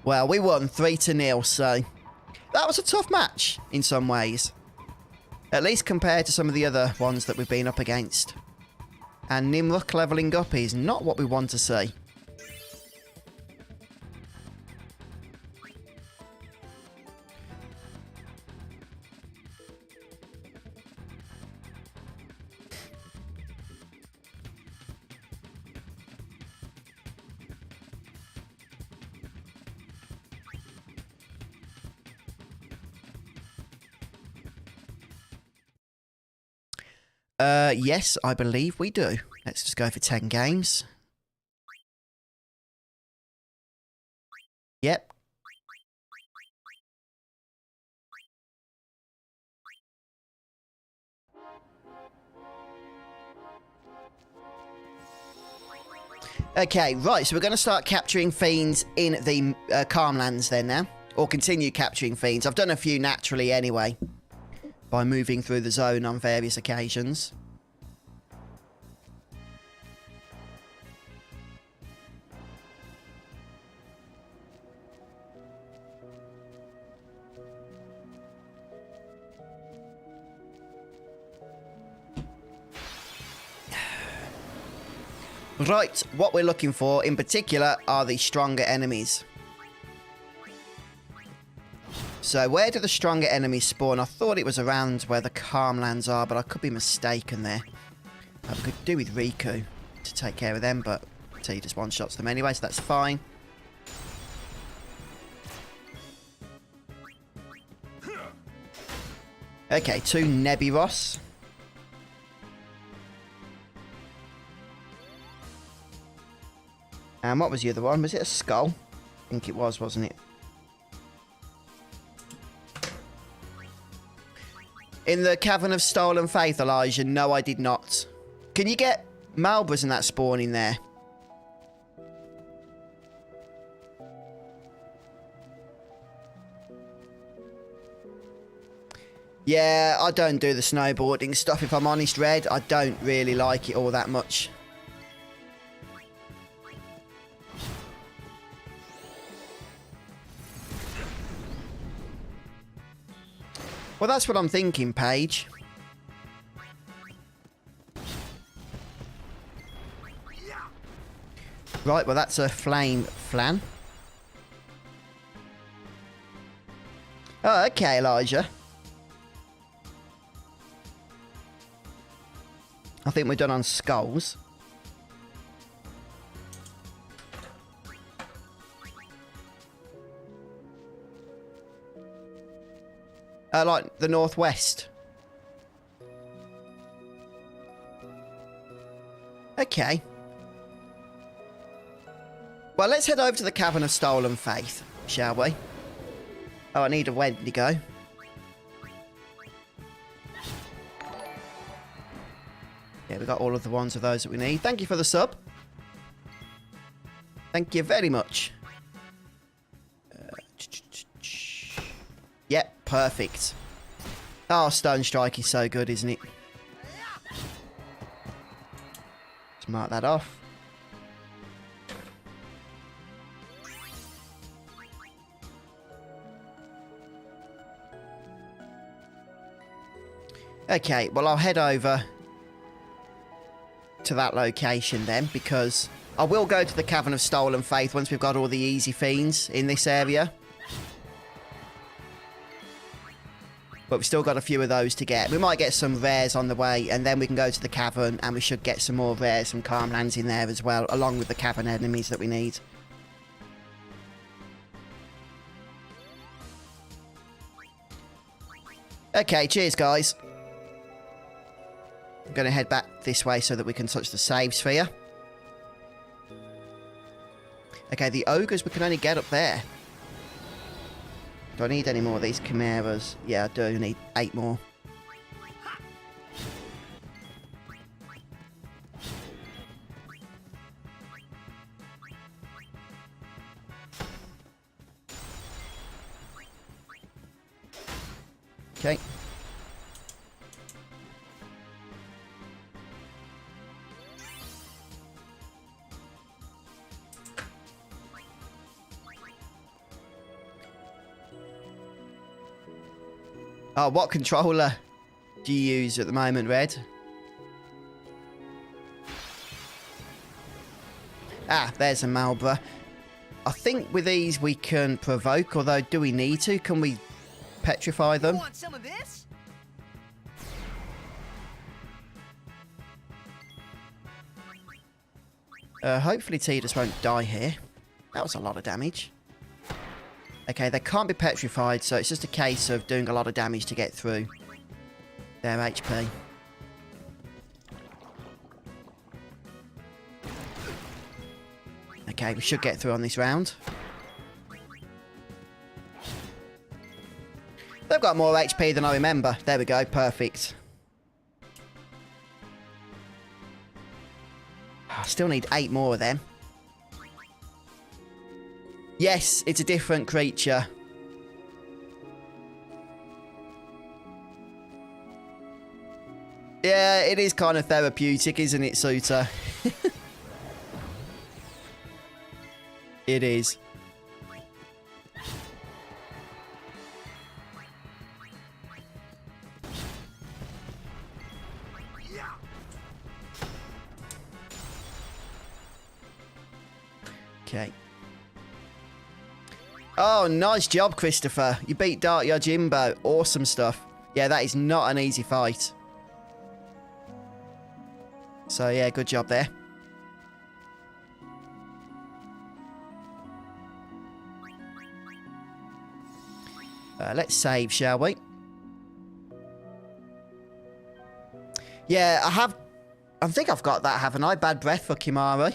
Well, we won 3-0, so... That was a tough match, in some ways. At least compared to some of the other ones that we've been up against. And Nimruk levelling up is not what we want to see. Yes, I believe we do. Let's just go for 10 games. Yep. Okay, right, so we're going to start capturing fiends in the Calmlands then now. Or continue capturing fiends. I've done a few naturally anyway. By moving through the zone on various occasions. Right, what we're looking for in particular are the stronger enemies. So where do the stronger enemies spawn? I thought it was around where the Calmlands are, but I could be mistaken there. We could do with Riku to take care of them, but he just one-shots them anyway, so that's fine. Okay, 2 Nebiros. And what was the other one? Was it a skull? I think it was, wasn't it? In the Cavern of Stolen Faith, Elijah, no, I did not. Can you get Malbras and that spawn in there? Yeah, I don't do the snowboarding stuff, if I'm honest, Red. I don't really like it all that much. Well, that's what I'm thinking, Paige. Right, well, that's a flame flan. Oh, okay, Elijah. I think we're done on skulls. Like the northwest. Okay. Well, let's head over to the Cavern of Stolen Faith, shall we? Oh, I need a Wendigo. Yeah, we got all of the ones of those that we need. Thank you for the sub. Thank you very much. Yep, perfect. Oh, Stone Strike is so good, isn't it? Let's mark that off. Okay, well, I'll head over to that location then, because I will go to the Cavern of Stolen Faith once we've got all the easy fiends in this area. But we've still got a few of those to get. We might get some rares on the way, and then we can go to the cavern, and we should get some more rares from Calmlands in there as well, along with the cavern enemies that we need. Okay, cheers, guys. I'm going to head back this way so that we can touch the save sphere. Okay, the ogres we can only get up there. Do I need any more of these chimeras? Yeah, I do need 8 more. Okay. Oh, what controller do you use at the moment, Red? Ah, there's a Malbra. I think with these we can provoke, although do we need to? Can we petrify them? Want some of this? Hopefully Tidus won't die here. That was a lot of damage. Okay, they can't be petrified, so it's just a case of doing a lot of damage to get through their HP. Okay, we should get through on this round. They've got more HP than I remember. There we go, perfect. I still need 8 more of them. Yes, it's a different creature. Yeah, it is kind of therapeutic, isn't it, Suitor? It is. Okay. Oh, nice job, Christopher. You beat Dark Yojimbo. Awesome stuff. Yeah, that is not an easy fight. So, yeah, good job there. Let's save, shall we? Yeah, I think I've got that, haven't I? Bad breath for Kimari.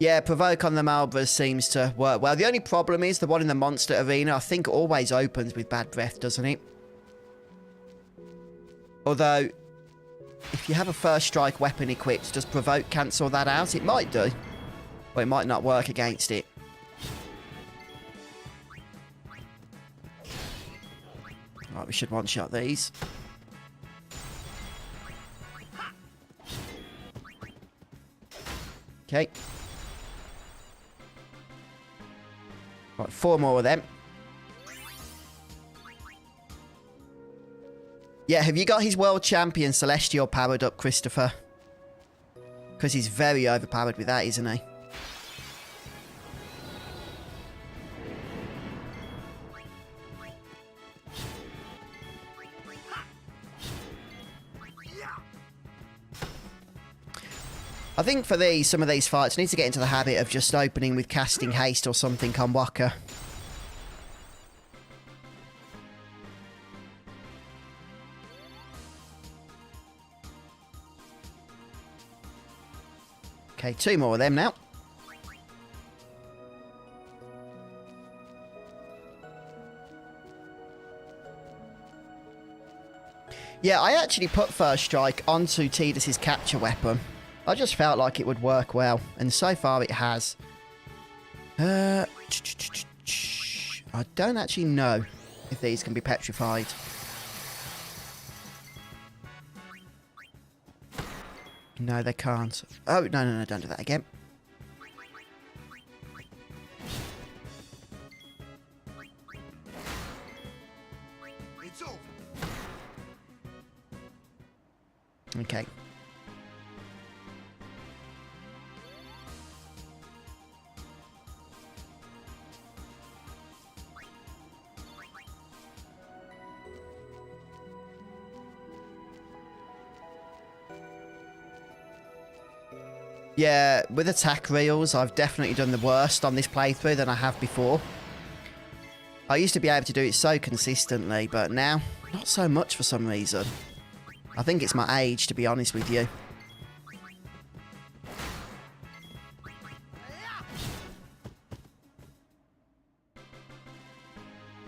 Yeah, provoke on the Malbras seems to work well. The only problem is the one in the monster arena, I think, always opens with bad breath, doesn't it? Although, if you have a first strike weapon equipped, does provoke cancel that out? It might do. But it might not work against it. Right, we should one-shot these. Okay. Right, 4 more of them. Yeah, have you got his world champion Celestial powered up, Christopher? Because he's very overpowered with that, isn't he? I think for some of these fights, I need to get into the habit of just opening with casting haste or something on Wakka. Okay, 2 more of them now. Yeah, I actually put First Strike onto Tidus's capture weapon. I just felt like it would work well, and so far it has. I don't actually know if these can be petrified. No, they can't. Oh, no, don't do that again. It's over. Okay. Yeah, with attack reels, I've definitely done the worst on this playthrough than I have before. I used to be able to do it so consistently, but now, not so much for some reason. I think it's my age, to be honest with you.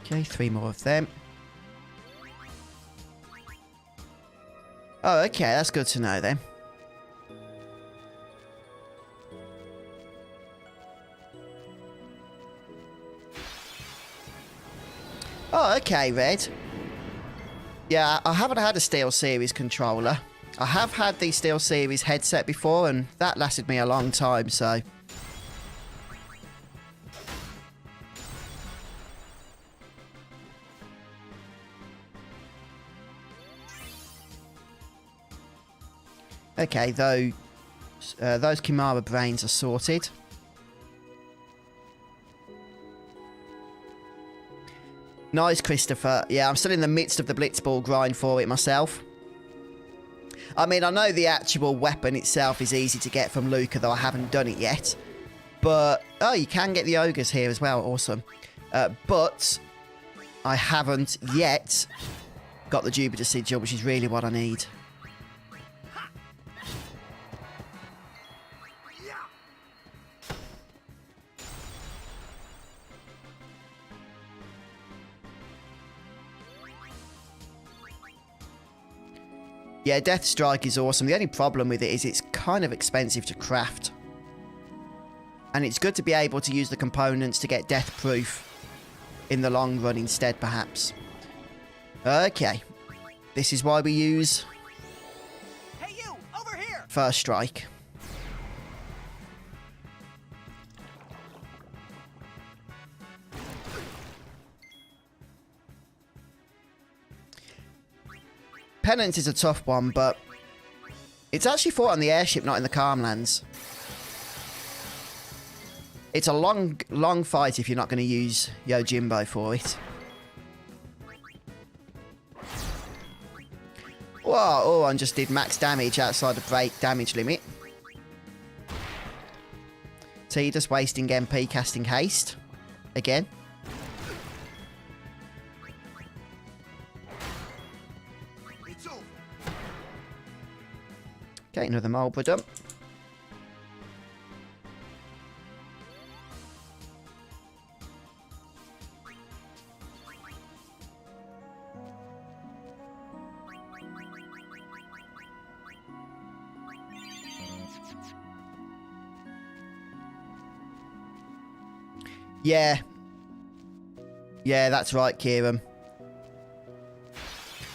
Okay, 3 more of them. Oh, okay, that's good to know then. Oh, okay, Red. Yeah, I haven't had a SteelSeries controller. I have had the SteelSeries headset before, and that lasted me a long time, so... Okay, those Kimara brains are sorted. Nice, Christopher. Yeah, I'm still in the midst of the Blitzball grind for it myself. I mean, I know the actual weapon itself is easy to get from Luca, though I haven't done it yet. But, oh, you can get the ogres here as well. Awesome. But I haven't yet got the Jupiter Sigil, which is really what I need. Yeah, Death Strike is awesome. The only problem with it is it's kind of expensive to craft. And it's good to be able to use the components to get death proof in the long run instead, perhaps. Okay. This is why we use... Hey you, over here! First Strike. Penance is a tough one, but it's actually fought on the airship, not in the Calmlands. It's a long fight if you're not going to use Yojimbo for it. Whoa, oh, and just did max damage outside the break damage limit. So you're just wasting MP casting haste. Again. Okay, another Marlborough dump. Yeah. Yeah, that's right, Kieran.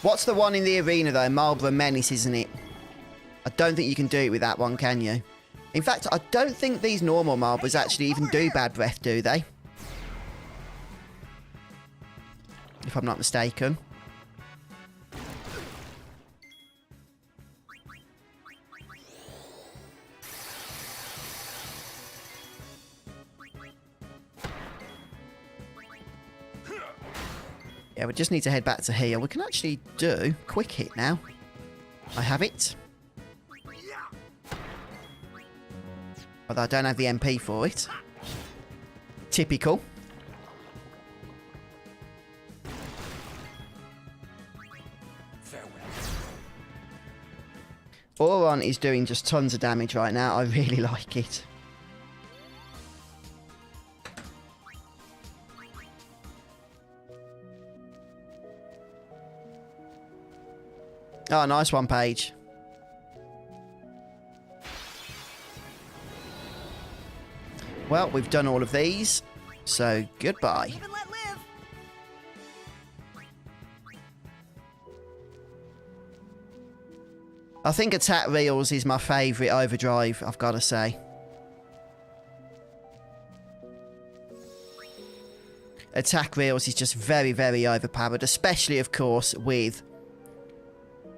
What's the one in the arena, though? Marlborough Menace, isn't it? I don't think you can do it with that one, can you? In fact, I don't think these normal Marlboroughs actually even do bad breath, do they? If I'm not mistaken. Yeah, we just need to head back to here. We can actually do quick hit now. I have it. Although I don't have the MP for it. Typical. Auron is doing just tons of damage right now. I really like it. Oh, nice one, Paige. Well, we've done all of these, so goodbye. Live and let live. I think Attack Reels is my favourite overdrive, I've got to say. Attack Reels is just very, very overpowered, especially, of course, with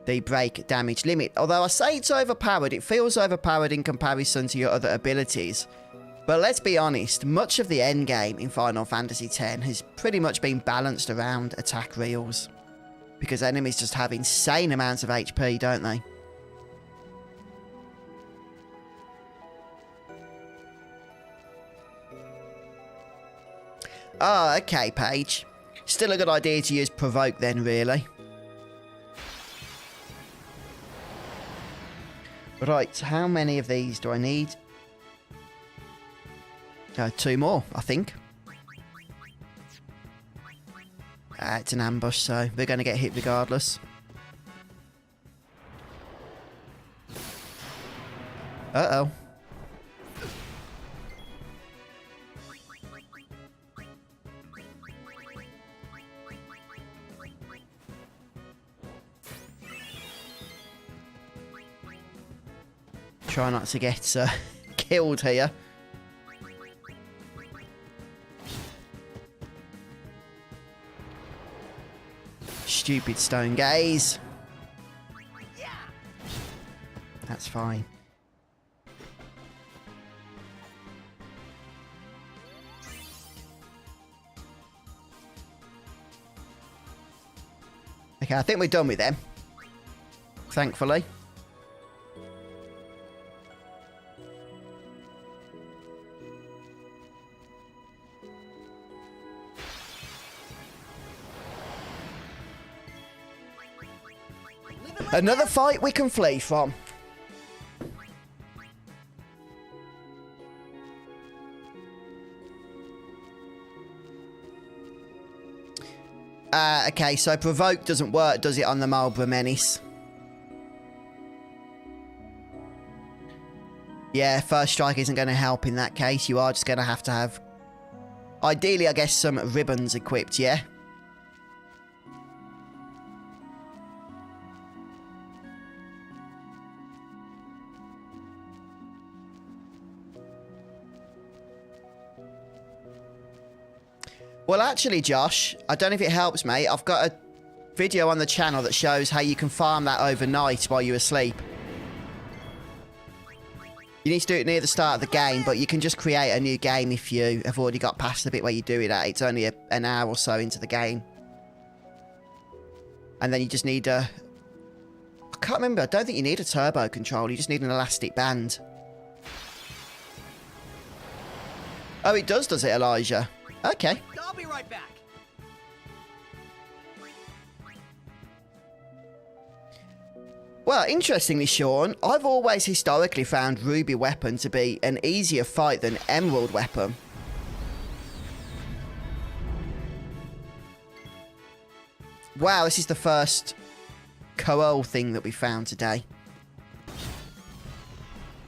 the break damage limit. Although I say it's overpowered, it feels overpowered in comparison to your other abilities. But let's be honest, much of the endgame in Final Fantasy X has pretty much been balanced around attack reels. Because enemies just have insane amounts of HP, don't they? Oh, okay, Paige. Still a good idea to use Provoke then, really. Right, how many of these do I need? 2 more, I think. It's an ambush, so they're going to get hit regardless. Uh-oh. Try not to get killed here. Stupid stone gaze. That's fine. Okay, I think we're done with them. Thankfully. Another fight we can flee from. Okay, so provoke doesn't work, does it, on the Marlborough Menace? Yeah, first strike isn't going to help in that case. You are just going to have... Ideally, I guess, some ribbons equipped, yeah? Well, actually, Josh, I don't know if it helps, mate. I've got a video on the channel that shows how you can farm that overnight while you're asleep. You need to do it near the start of the game, but you can just create a new game if you have already got past the bit where you do it at. It's only an hour or so into the game. And then you just need a... I can't remember. I don't think you need a turbo control. You just need an elastic band. Oh, it does it, Elijah? Okay. I'll be right back. Well, interestingly, Sean, I've always historically found Ruby Weapon to be an easier fight than Emerald Weapon. Wow, this is the first Coal thing that we found today.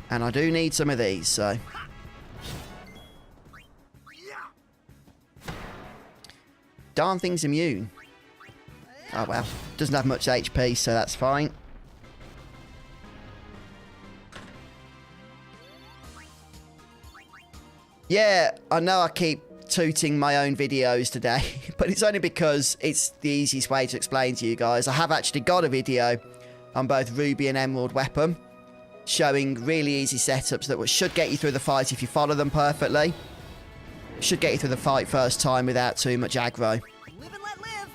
And I do need some of these, so... Darn thing's immune. Oh well, doesn't have much HP, so that's fine. Yeah, I know I keep tooting my own videos today, but it's only because it's the easiest way to explain to you guys. I have actually got a video on both Ruby and Emerald Weapon, showing really easy setups that should get you through the fight if you follow them perfectly. Should get you through the fight first time without too much aggro. Live and let live.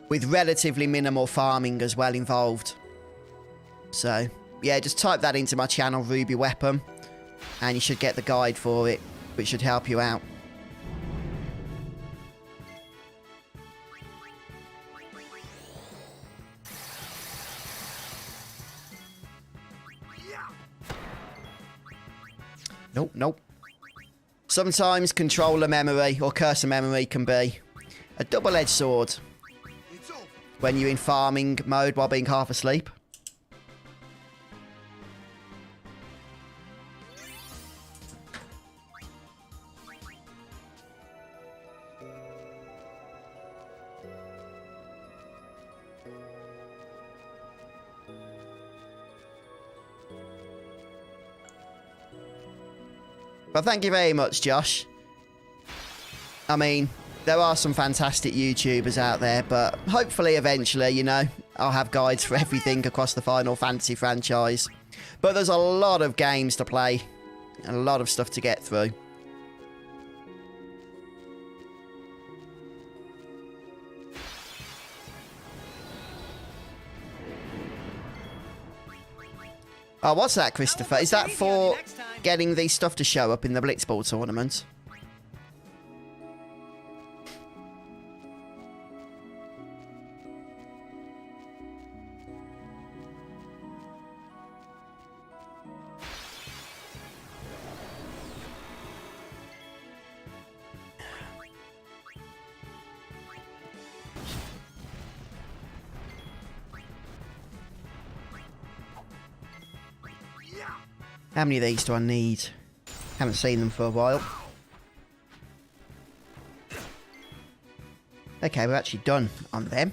With relatively minimal farming as well involved. So, yeah, just type that into my channel, Ruby Weapon, and you should get the guide for it, which should help you out. Nope, nope. Sometimes controller memory or cursor memory can be a double-edged sword when you're in farming mode while being half asleep. But thank you very much, Josh. I mean, there are some fantastic YouTubers out there, but hopefully eventually, you know, I'll have guides for everything across the Final Fantasy franchise. But there's a lot of games to play, and a lot of stuff to get through. Oh, what's that, Christopher? Is that for getting the stuff to show up in the Blitzball tournament? How many of these do I need? Haven't seen them for a while. Okay, we're actually done on them.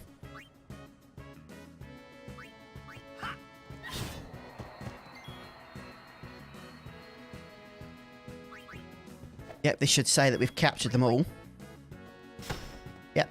Yep, this should say that we've captured them all. Yep.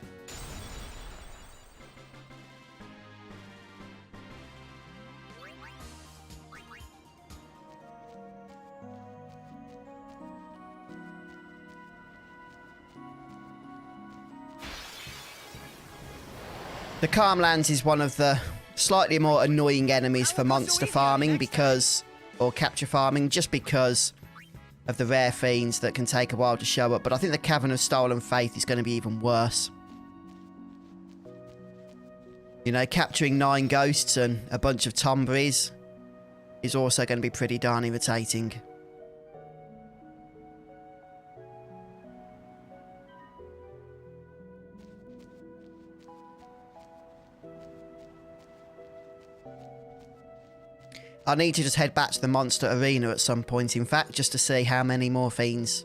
The Calmlands is one of the slightly more annoying enemies for monster farming because, or capture farming, just because of the rare fiends that can take a while to show up. But I think the Cavern of Stolen Faith is going to be even worse. You know, capturing 9 ghosts and a bunch of Tombries is also going to be pretty darn irritating. I need to just head back to the monster arena at some point, in fact, just to see how many more fiends,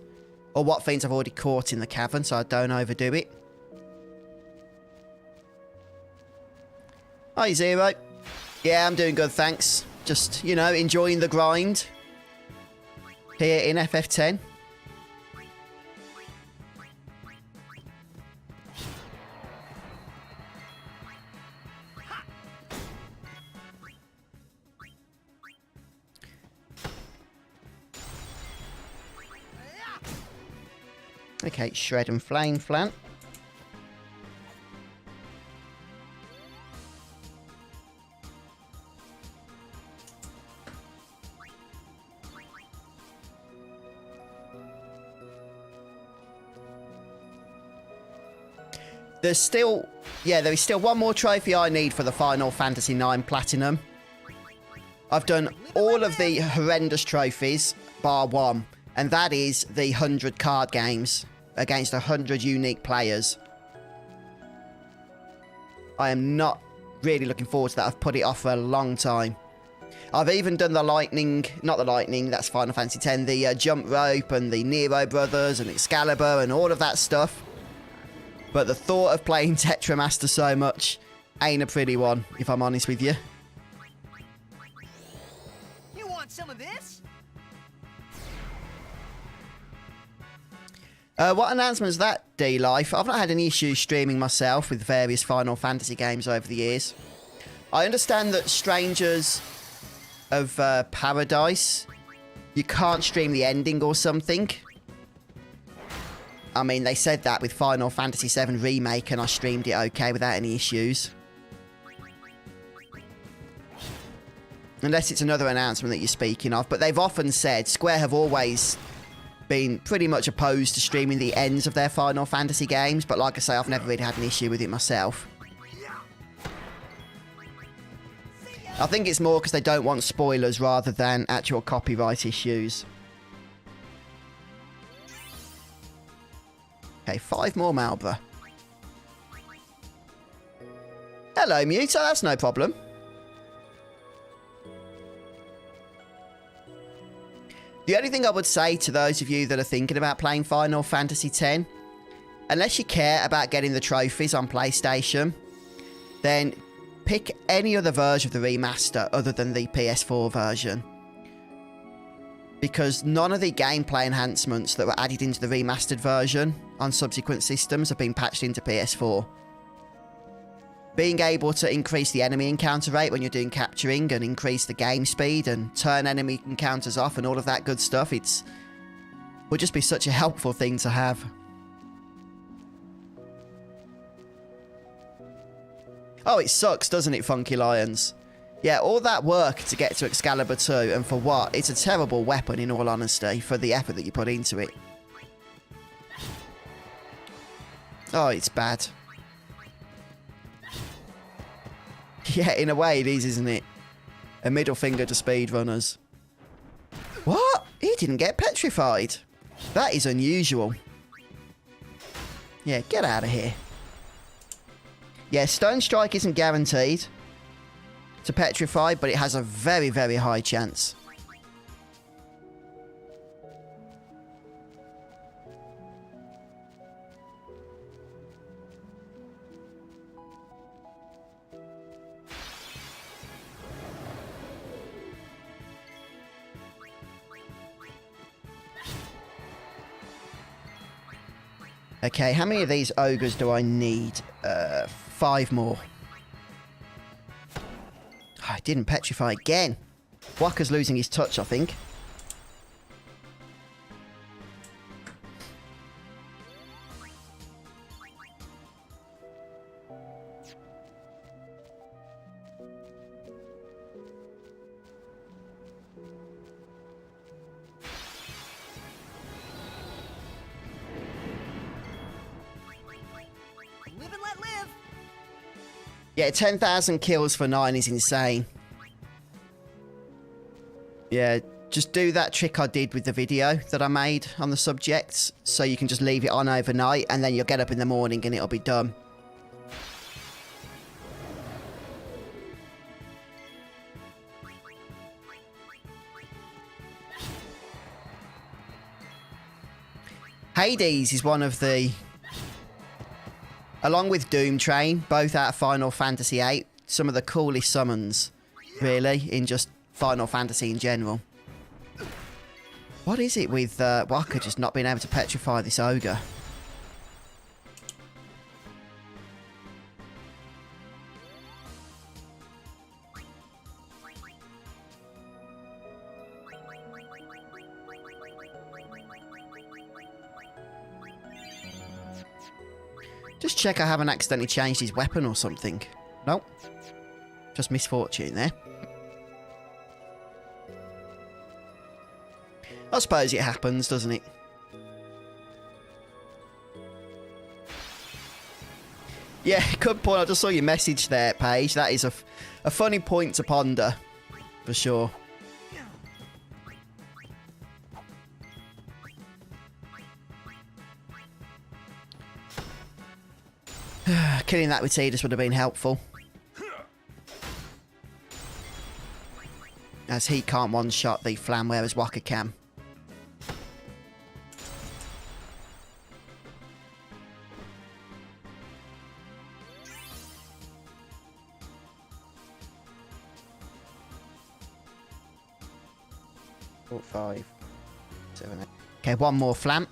or what fiends I've already caught in the cavern, so I don't overdo it. Hi, Zero. Yeah, I'm doing good, thanks. Just, you know, enjoying the grind here in FF10. Okay, Shred and Flame Flant. There's still, yeah, there is still one more trophy I need for the Final Fantasy IX Platinum. I've done all of the horrendous trophies, bar one, and that is the 100 card games against 100 unique players. I am not really looking forward to that. I've put it off for a long time. I've even done the lightning, not the lightning, that's Final Fantasy X, the jump rope and the Nero Brothers and Excalibur and all of that stuff. But the thought of playing Tetramaster so much ain't a pretty one, if I'm honest with you. You want some of this? What announcement is that, D-Life? I've not had any issues streaming myself with various Final Fantasy games over the years. I understand that Strangers of Paradise, you can't stream the ending or something. I mean, they said that with Final Fantasy VII Remake and I streamed it okay without any issues. Unless it's another announcement that you're speaking of. But they've often said, Square have always been pretty much opposed to streaming the ends of their Final Fantasy games. But like I say, I've never really had an issue with it myself. I think it's more because they don't want spoilers rather than actual copyright issues. Okay, 5 more Malboro. Hello, Muto, that's no problem. The only thing I would say to those of you that are thinking about playing Final Fantasy X, unless you care about getting the trophies on PlayStation, then pick any other version of the remaster other than the PS4 version. Because none of the gameplay enhancements that were added into the remastered version on subsequent systems have been patched into PS4. Being able to increase the enemy encounter rate when you're doing capturing and increase the game speed and turn enemy encounters off and all of that good stuff, would just be such a helpful thing to have. Oh, it sucks, doesn't it, Funky Lions? Yeah, all that work to get to Excalibur 2, and for what? It's a terrible weapon, in all honesty, for the effort that you put into it. Oh, it's bad. Yeah, in a way it is, isn't it? A middle finger to speedrunners. What? He didn't get petrified. That is unusual. Yeah, get out of here. Yeah, Stone Strike isn't guaranteed to petrify, but it has a very, very high chance. Okay, how many of these ogres do I need? 5 more. Oh, I didn't petrify again. Wakka's losing his touch, I think. Live and let live. Yeah, 10,000 kills for 9 is insane. Yeah, just do that trick I did with the video that I made on the subjects. So you can just leave it on overnight and then you'll get up in the morning and it'll be done. Hades is one of the... Along with Doom Train, both out of Final Fantasy VIII, some of the coolest summons, really, in just Final Fantasy in general. What is it with Wakka just not being able to petrify this ogre? Just check I haven't accidentally changed his weapon or something. Nope. Just misfortune there. I suppose it happens, doesn't it? Yeah, good point. I just saw your message there, Paige. That is a funny point to ponder, for sure. Killing that with Tidus would have been helpful. As he can't one-shot the Flam, whereas Wakka can. Four, 5, 7, 8. Okay, one more Flam.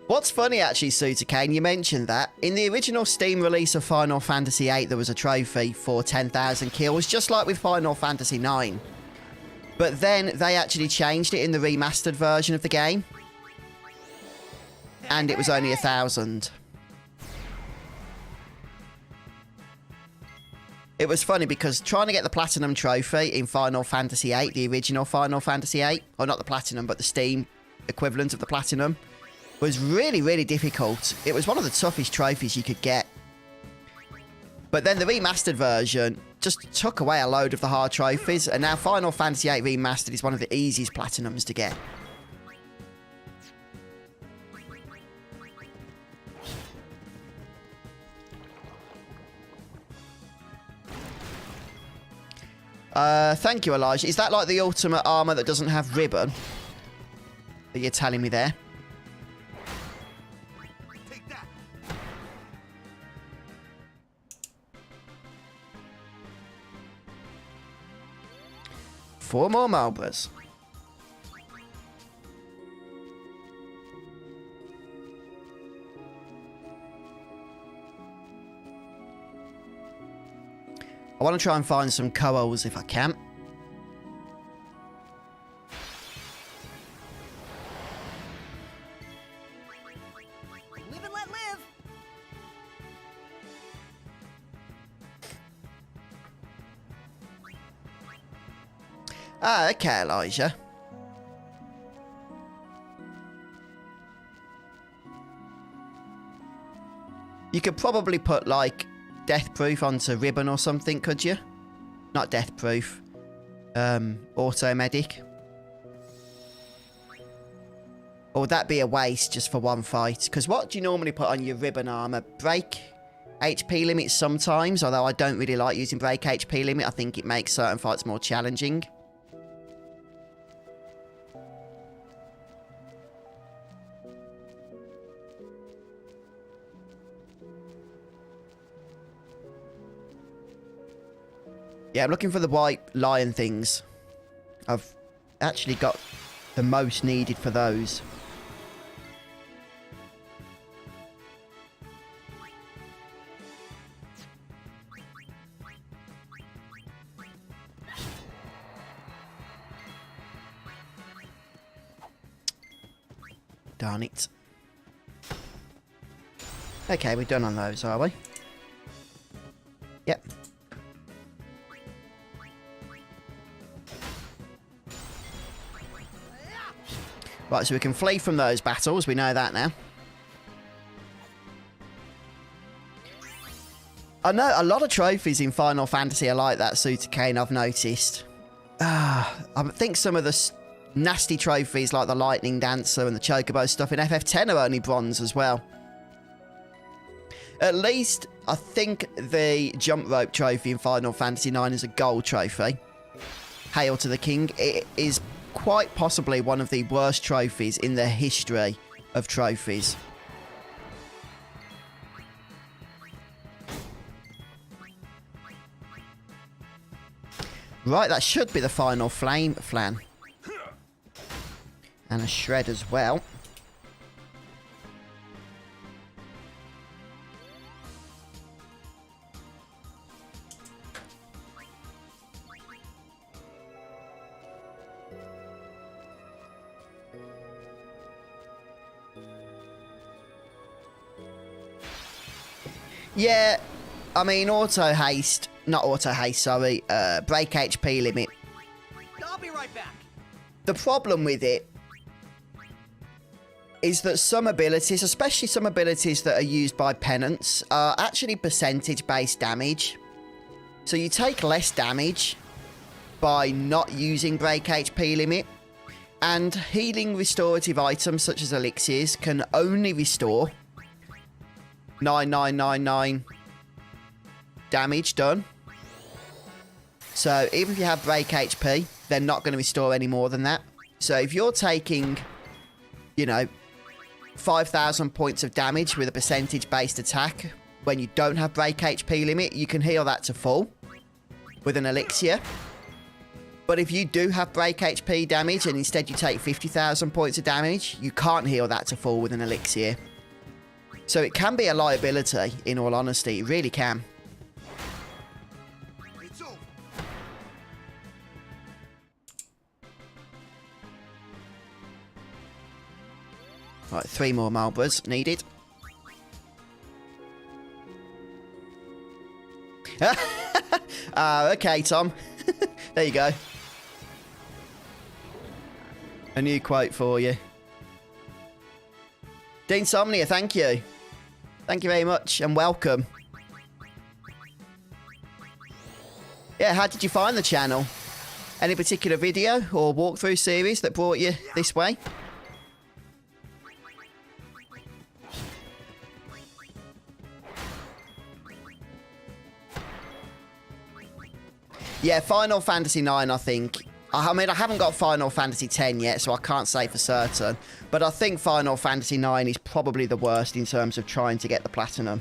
What's funny, actually, Sutakane, you mentioned that. In the original Steam release of Final Fantasy VIII, there was a trophy for 10,000 kills, just like with Final Fantasy IX. But then they actually changed it in the remastered version of the game. And it was only 1,000. It was funny because trying to get the Platinum trophy in Final Fantasy VIII, the original Final Fantasy VIII, or not the Platinum, but the Steam equivalent of the Platinum, was really, really difficult. It was one of the toughest trophies you could get. But then the remastered version just took away a load of the hard trophies, and now Final Fantasy VIII Remastered is one of the easiest Platinums to get. Thank you, Elijah. Is that like the ultimate armor that doesn't have ribbon? That you're telling me there? Take that. 4 more Marlboros. I want to try and find some coals if I can. Live and let live. Ah, okay, Elijah. You could probably put, like, death proof onto ribbon or something, could you? Not death proof. Auto medic. Or would that be a waste just for one fight? Because what do you normally put on your ribbon armor? Break HP limit sometimes, although I don't really like using break HP limit. I think it makes certain fights more challenging. Yeah, I'm looking for the white lion things. I've actually got the most needed for those. Darn it. Okay, we're done on those, are we? Yep. Right, so we can flee from those battles, we know that now. I know a lot of trophies in Final Fantasy are like that, Suitcane, I've noticed. I think some of the nasty trophies like the Lightning Dancer and the Chocobo stuff in FF10 are only bronze as well. At least, I think the Jump Rope trophy in Final Fantasy IX is a gold trophy. Hail to the King. It is quite possibly one of the worst trophies in the history of trophies. Right, that should be the final flame flan. And a shred as well. Yeah, I mean, not auto haste, sorry, break HP limit. I'll be right back. The problem with it is that some abilities, especially some abilities that are used by penance, are actually percentage-based damage. So you take less damage by not using break HP limit, and healing restorative items such as elixirs can only restore 9999 damage done. So even if you have break HP, they're not going to restore any more than that. So if you're taking, you know, 5,000 points of damage with a percentage-based attack when you don't have break HP limit, you can heal that to full with an elixir. But if you do have break HP damage and instead you take 50,000 points of damage, you can't heal that to full with an elixir. So it can be a liability, in all honesty. It really can. It's over. Right, 3 more Marlboros needed. Okay, Tom. There you go. A new quote for you. Dean Somnia, thank you. Thank you very much and welcome. Yeah, how did you find the channel? Any particular video or walkthrough series that brought you this way? Yeah, Final Fantasy IX, I think. I mean, I haven't got Final Fantasy X yet, so I can't say for certain. But I think Final Fantasy IX is probably the worst in terms of trying to get the platinum.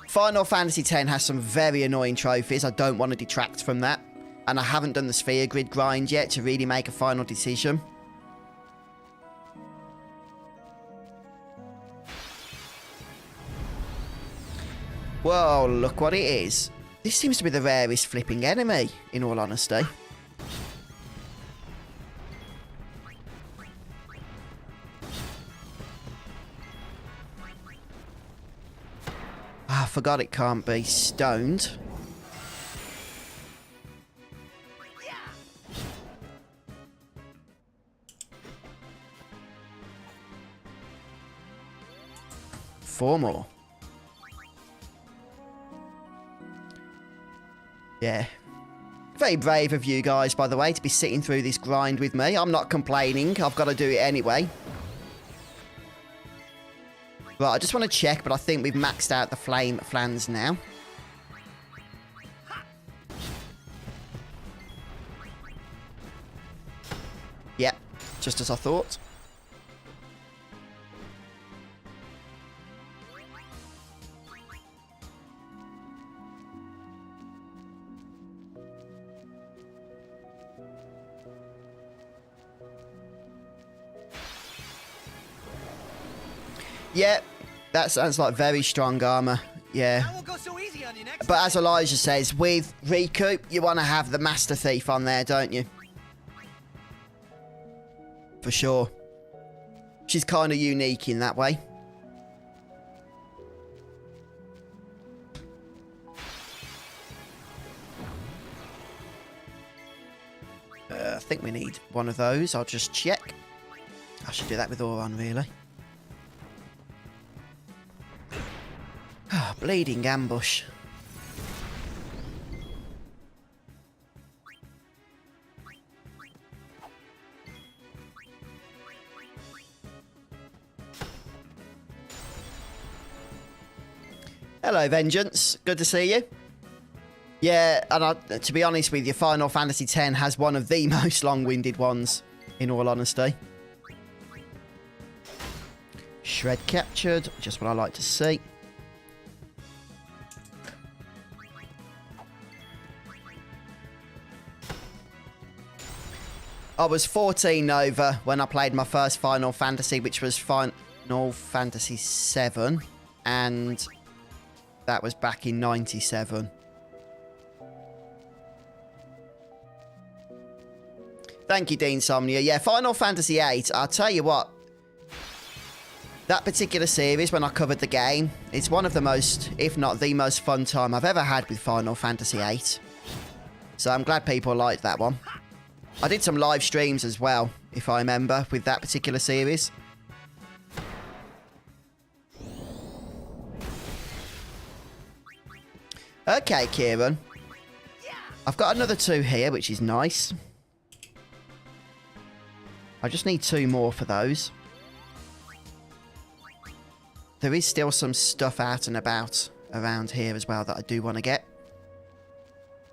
Final Fantasy X has some very annoying trophies. I don't want to detract from that. And I haven't done the sphere grid grind yet to really make a final decision. Whoa, look what it is. This seems to be the rarest flipping enemy, in all honesty. I forgot it can't be stoned. Yeah. 4 more. Yeah. Very brave of you guys, by the way, to be sitting through this grind with me. I'm not complaining. I've got to do it anyway. Right, I just want to check, but I think we've maxed out the flame flans now. Yep, just as I thought. Yeah, that sounds like very strong armor. Yeah. That won't go so easy on you next But time. as Elijah says, with Recoup, you want to have the Master Thief on there, don't you? For sure. She's kind of unique in that way. I think we need one of those. I'll just check. I should do that with all on, really. Bleeding ambush. Hello, Vengeance. Good to see you. Yeah, and to be honest with you, Final Fantasy X has one of the most long-winded ones, in all honesty. Shred captured, just what I like to see. I was 14 over when I played my first Final Fantasy, which was Final Fantasy VII, and that was back in 97. Thank you, Dean Somnia. Yeah, Final Fantasy VIII, I'll tell you what. That particular series, when I covered the game, it's one of the most, if not the most fun time I've ever had with Final Fantasy VIII. So I'm glad people liked that one. I did some live streams as well, if I remember, with that particular series. Okay, Kieran. I've got another 2 here, which is nice. I just need 2 more for those. There is still some stuff out and about around here as well that I do want to get.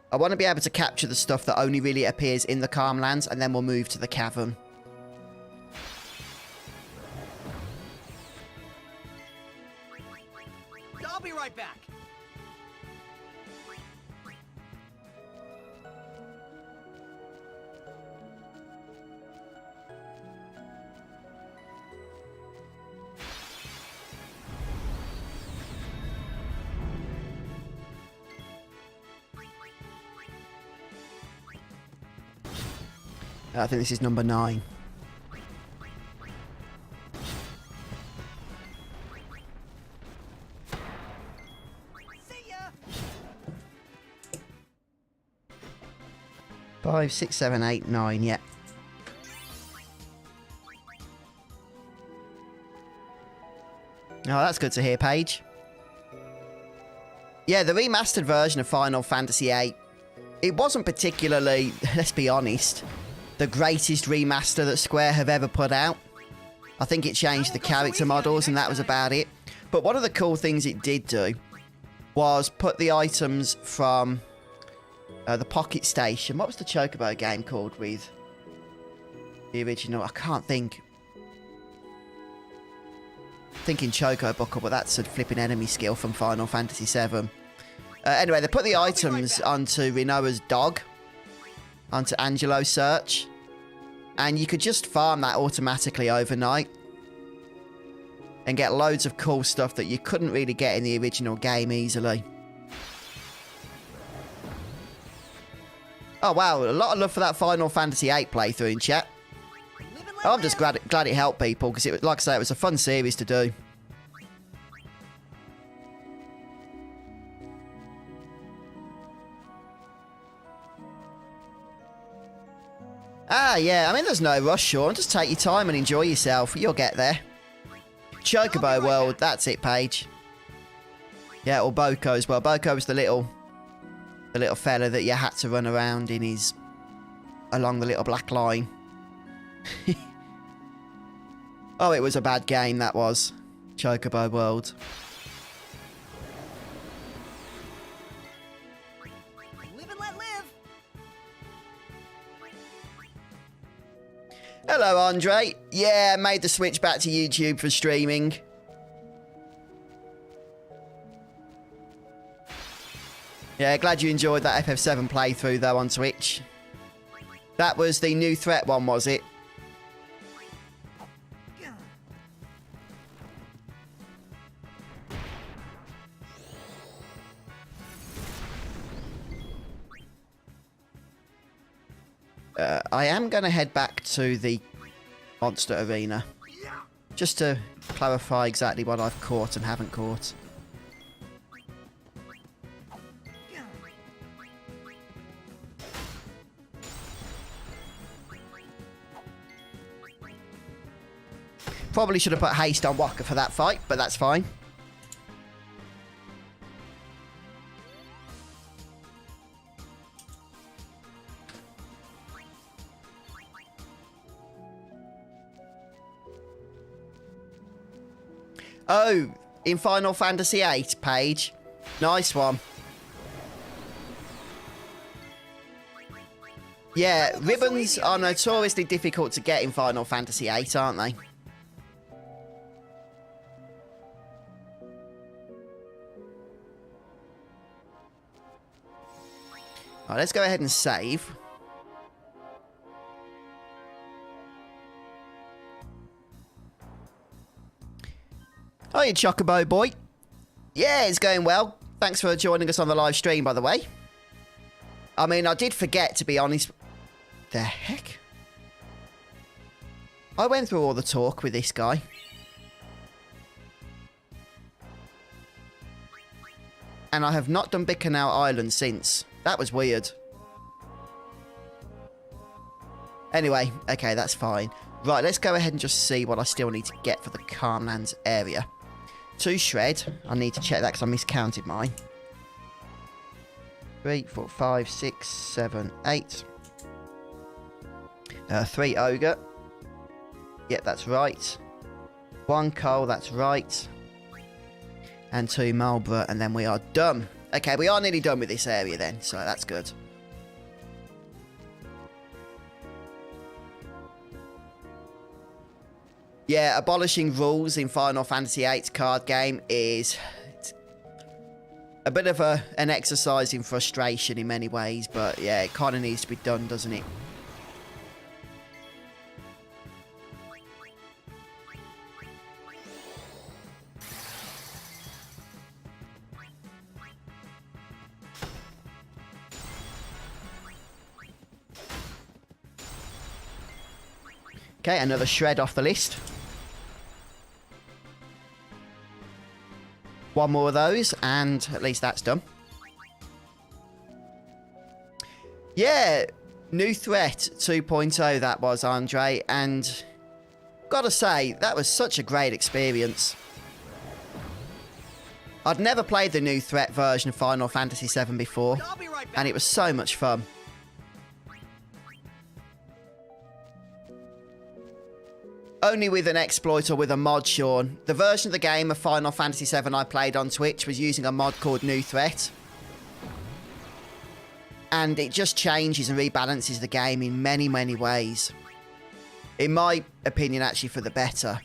I want to be able to capture the stuff that only really appears in the Calm Lands, and then we'll move to the cavern. I'll be right back. I think this is number 9. See ya. 5, 6, 7, 8, 9, yeah. Oh, that's good to hear, Paige. Yeah, the remastered version of Final Fantasy VIII, it wasn't particularly, let's be honest, the greatest remaster that Square have ever put out. I think it changed the character models and that was about it. But one of the cool things it did do was put the items from the Pocket Station. What was the Chocobo game called with the original? I can't think. Thinking Choco Buckle, but that's a flipping enemy skill from Final Fantasy VII. Anyway, they put the items onto Rinoa's dog, onto Angelo Search, and you could just farm that automatically overnight and get loads of cool stuff that you couldn't really get in the original game easily. Oh wow, a lot of love for that Final Fantasy VIII playthrough in chat. I'm just glad it helped people, because it was, like I say, it was a fun series to do. Ah, yeah, I mean, there's no rush, Sean. Just take your time and enjoy yourself. You'll get there. Chocobo World, that's it, Paige. Yeah, or Boko as well. Boko was the little fella that you had to run around in his, along the little black line. Oh, it was a bad game, that was. Chocobo World. Live and let live. Hello, Andre. Yeah, made the switch back to YouTube for streaming. Yeah, glad you enjoyed that FF7 playthrough, though, on Twitch. That was the new threat one, was it? I am going to head back to the monster arena. Just to clarify exactly what I've caught and haven't caught. Probably should have put haste on Wakka for that fight, but that's fine. Oh, in Final Fantasy VIII, Paige. Nice one. Yeah, ribbons are notoriously difficult to get in Final Fantasy VIII, aren't they? Alright, let's go ahead and save. Hiya, Chocobo boy. Yeah, it's going well. Thanks for joining us on the live stream, by the way. I mean, I did forget, to be honest. The heck? I went through all the talk with this guy. And I have not done Bikanau Island since. That was weird. Anyway, okay, that's fine. Right, let's go ahead and just see what I still need to get for the Calmlands area. 2 shred. I need to check that because I miscounted mine. 3, 4, 5, 6, 7, 8. 3 ogre. Yep, that's right. 1 coal, that's right. And 2 Marlborough, and then we are done. Okay, we are nearly done with this area then, so that's good. Yeah, abolishing rules in Final Fantasy VIII card game is a bit of an exercise in frustration in many ways, but yeah, it kind of needs to be done, doesn't it? Okay, another shred off the list. 1 more of those, and at least that's done. Yeah, new threat 2.0 that was, Andre, and gotta say, that was such a great experience. I'd never played the new threat version of Final Fantasy VII before, I'll be right back. and it was so much fun. Only with an exploit or with a mod, Sean. The version of the game of Final Fantasy VII I played on Twitch was using a mod called New Threat. And it just changes and rebalances the game in many, many ways. In my opinion, actually for the better.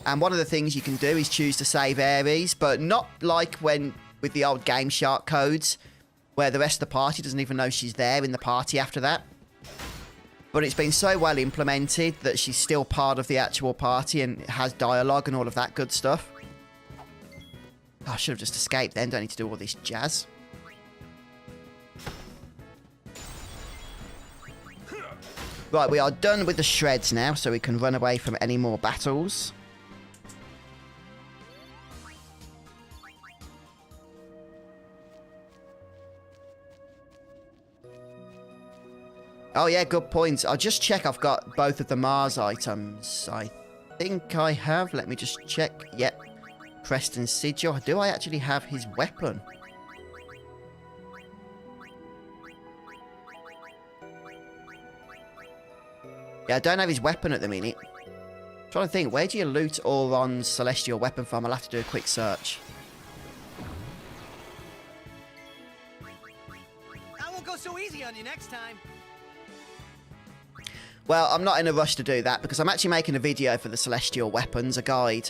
And one of the things you can do is choose to save areas, but not like when with the old Game Shark codes, where the rest of the party doesn't even know she's there in the party after that. But it's been so well implemented that she's still part of the actual party and has dialogue and all of that good stuff. Oh, I should have just escaped then. Don't need to do all this jazz. Right, we are done with the shreds now, so we can run away from any more battles. Oh yeah, good point. I'll just check I've got both of the Mars items. I think I have. Let me just check. Yep. Preston Sigil. Do I actually have his weapon? Yeah, I don't have his weapon at the minute. I'm trying to think, where do you loot Auron's celestial weapon from? I'll have to do a quick search. I won't go so easy on you next time. Well, I'm not in a rush to do that because I'm actually making a video for the celestial weapons, a guide.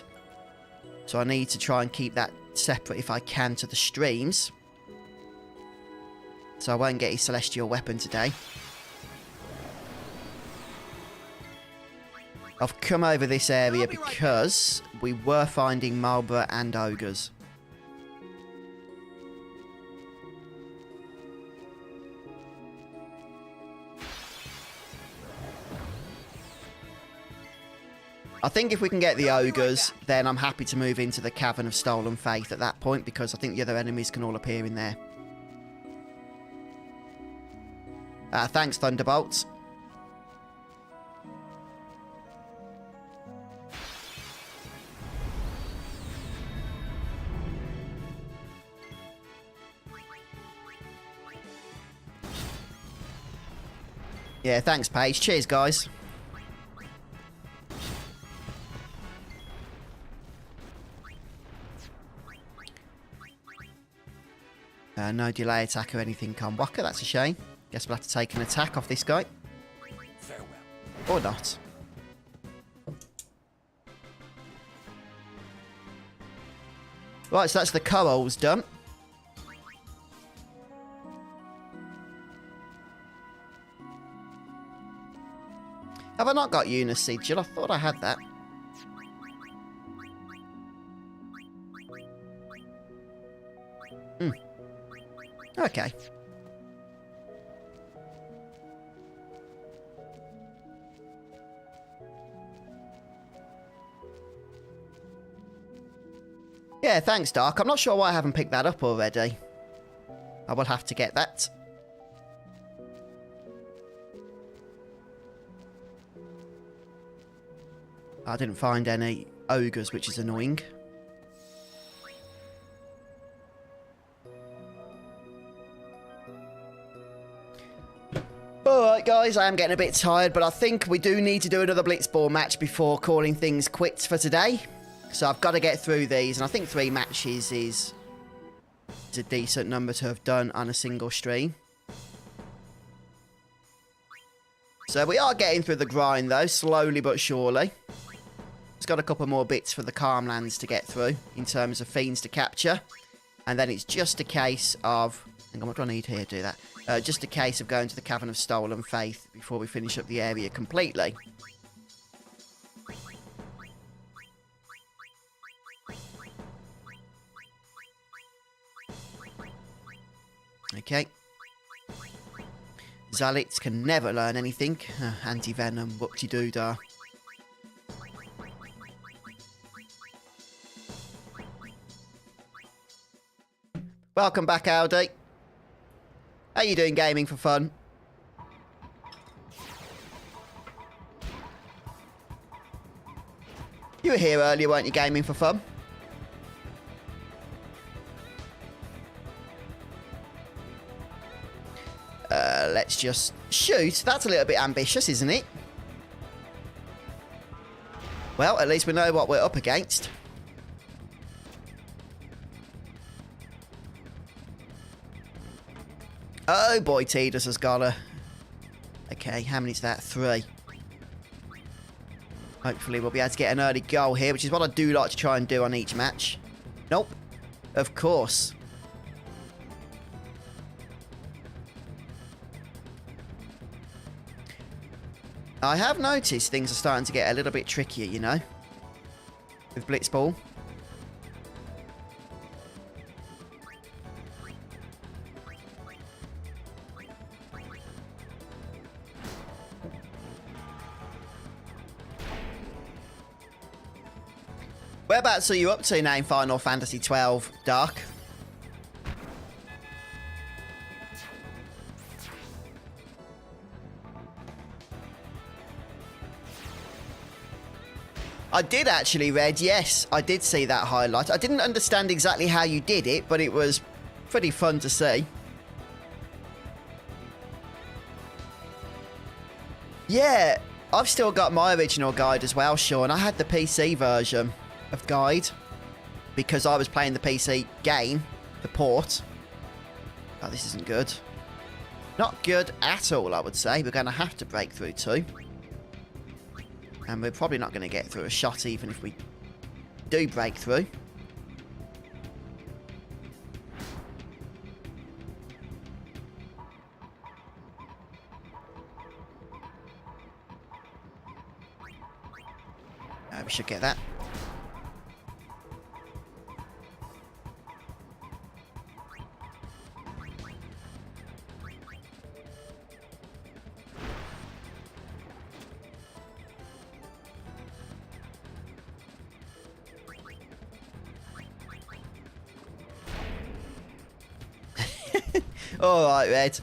So I need to try and keep that separate if I can to the streams. So I won't get his celestial weapon today. I've come over this area because we were finding Marlborough and ogres. I think if we can get the ogres, then I'm happy to move into the Cavern of Stolen Faith at that point, because I think the other enemies can all appear in there. Thanks, Thunderbolts. Yeah, thanks, Paige. Cheers, guys. No delay attack or anything on Wakka. That's a shame. Guess we'll have to take an attack off this guy. Farewell. Or not. Right, so that's the corals done. Have I not got Eunice Sigil? I thought I had that. Okay. Yeah, thanks, Dark. I'm not sure why I haven't picked that up already. I will have to get that. I didn't find any ogres, which is annoying. Alright guys, I am getting a bit tired, but I think we do need to do another Blitzball match before calling things quits for today. So I've got to get through these, and I think 3 matches is a decent number to have done on a single stream. So we are getting through the grind though, slowly but surely. It's got a couple more bits for the Calmlands to get through in terms of fiends to capture. And then it's just a case of... Hang on, what do I need here to do that? Just a case of going to the Cavern of Stolen Faith before we finish up the area completely. Okay. Zalits can never learn anything. Anti-venom, whoop-de-doo-dah. Welcome back, Aldi. How you doing, gaming for fun? You were here earlier, weren't you, gaming for fun? Let's just shoot. That's a little bit ambitious, isn't it? Well, at least we know what we're up against. Oh boy, Tidus has got a... Okay, how many is that? 3. Hopefully we'll be able to get an early goal here, which is what I do like to try and do on each match. Nope. Of course. I have noticed things are starting to get a little bit trickier, you know, with Blitzball. Whereabouts are you up to now in Final Fantasy XII, Dark? I did actually, Red, yes. I did see that highlight. I didn't understand exactly how you did it, but it was pretty fun to see. Yeah, I've still got my original guide as well, Sean. I had the PC version of guide because I was playing the PC game, the port. Oh, this isn't good. Not good at all, I would say. We're going to have to break through 2. And we're probably not going to get through a shot even if we do break through. We should get that. All right, Red.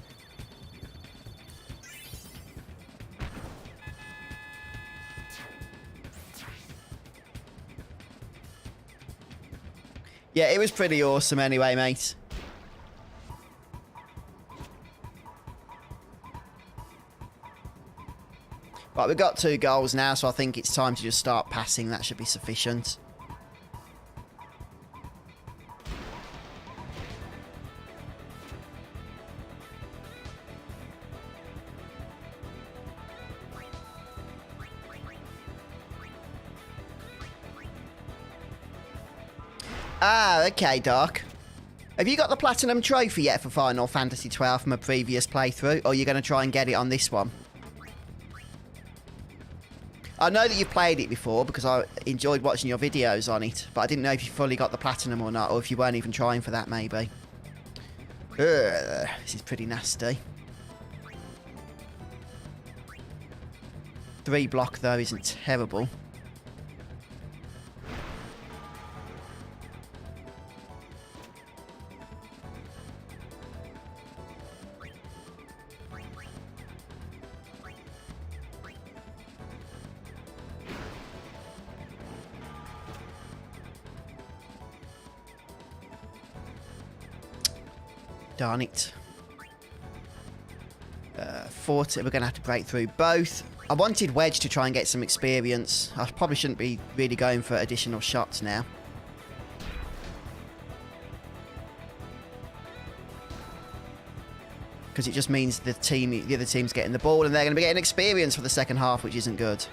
Yeah, it was pretty awesome anyway, mate. Right, we've got 2 goals now, so I think it's time to just start passing. That should be sufficient. Ah, okay, Doc. Have you got the Platinum Trophy yet for Final Fantasy XII from a previous playthrough? Or are you going to try and get it on this one? I know that you've played it before because I enjoyed watching your videos on it, but I didn't know if you fully got the Platinum or not, or if you weren't even trying for that, maybe. Ugh, this is pretty nasty. 3 block, though, isn't terrible. Darn it. 40, we're going to have to break through both. I wanted Wedge to try and get some experience. I probably shouldn't be really going for additional shots now. Because it just means the other team's getting the ball and they're going to be getting experience for the second half, which isn't good.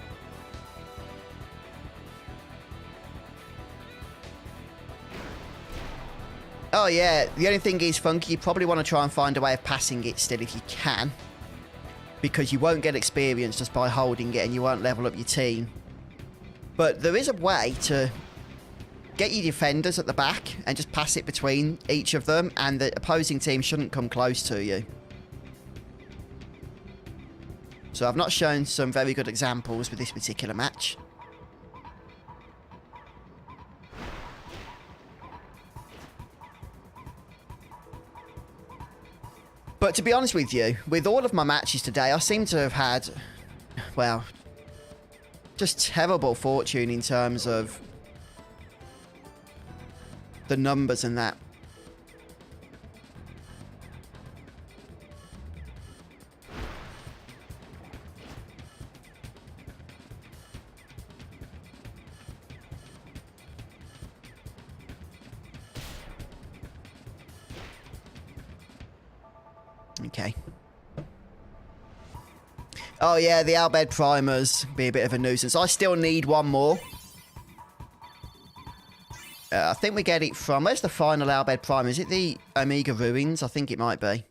Oh yeah, the only thing is, Funky, you probably want to try and find a way of passing it still if you can. Because you won't get experience just by holding it and you won't level up your team. But there is a way to get your defenders at the back and just pass it between each of them, and the opposing team shouldn't come close to you. So I've not shown some very good examples with this particular match. But to be honest with you, with all of my matches today, I seem to have had, well, just terrible fortune in terms of the numbers and that. Okay. Oh yeah, the Albed primers be a bit of a nuisance. I still need one more. I think we get it from... Where's the final Albed primer? Is it the Omega Ruins? I think it might be.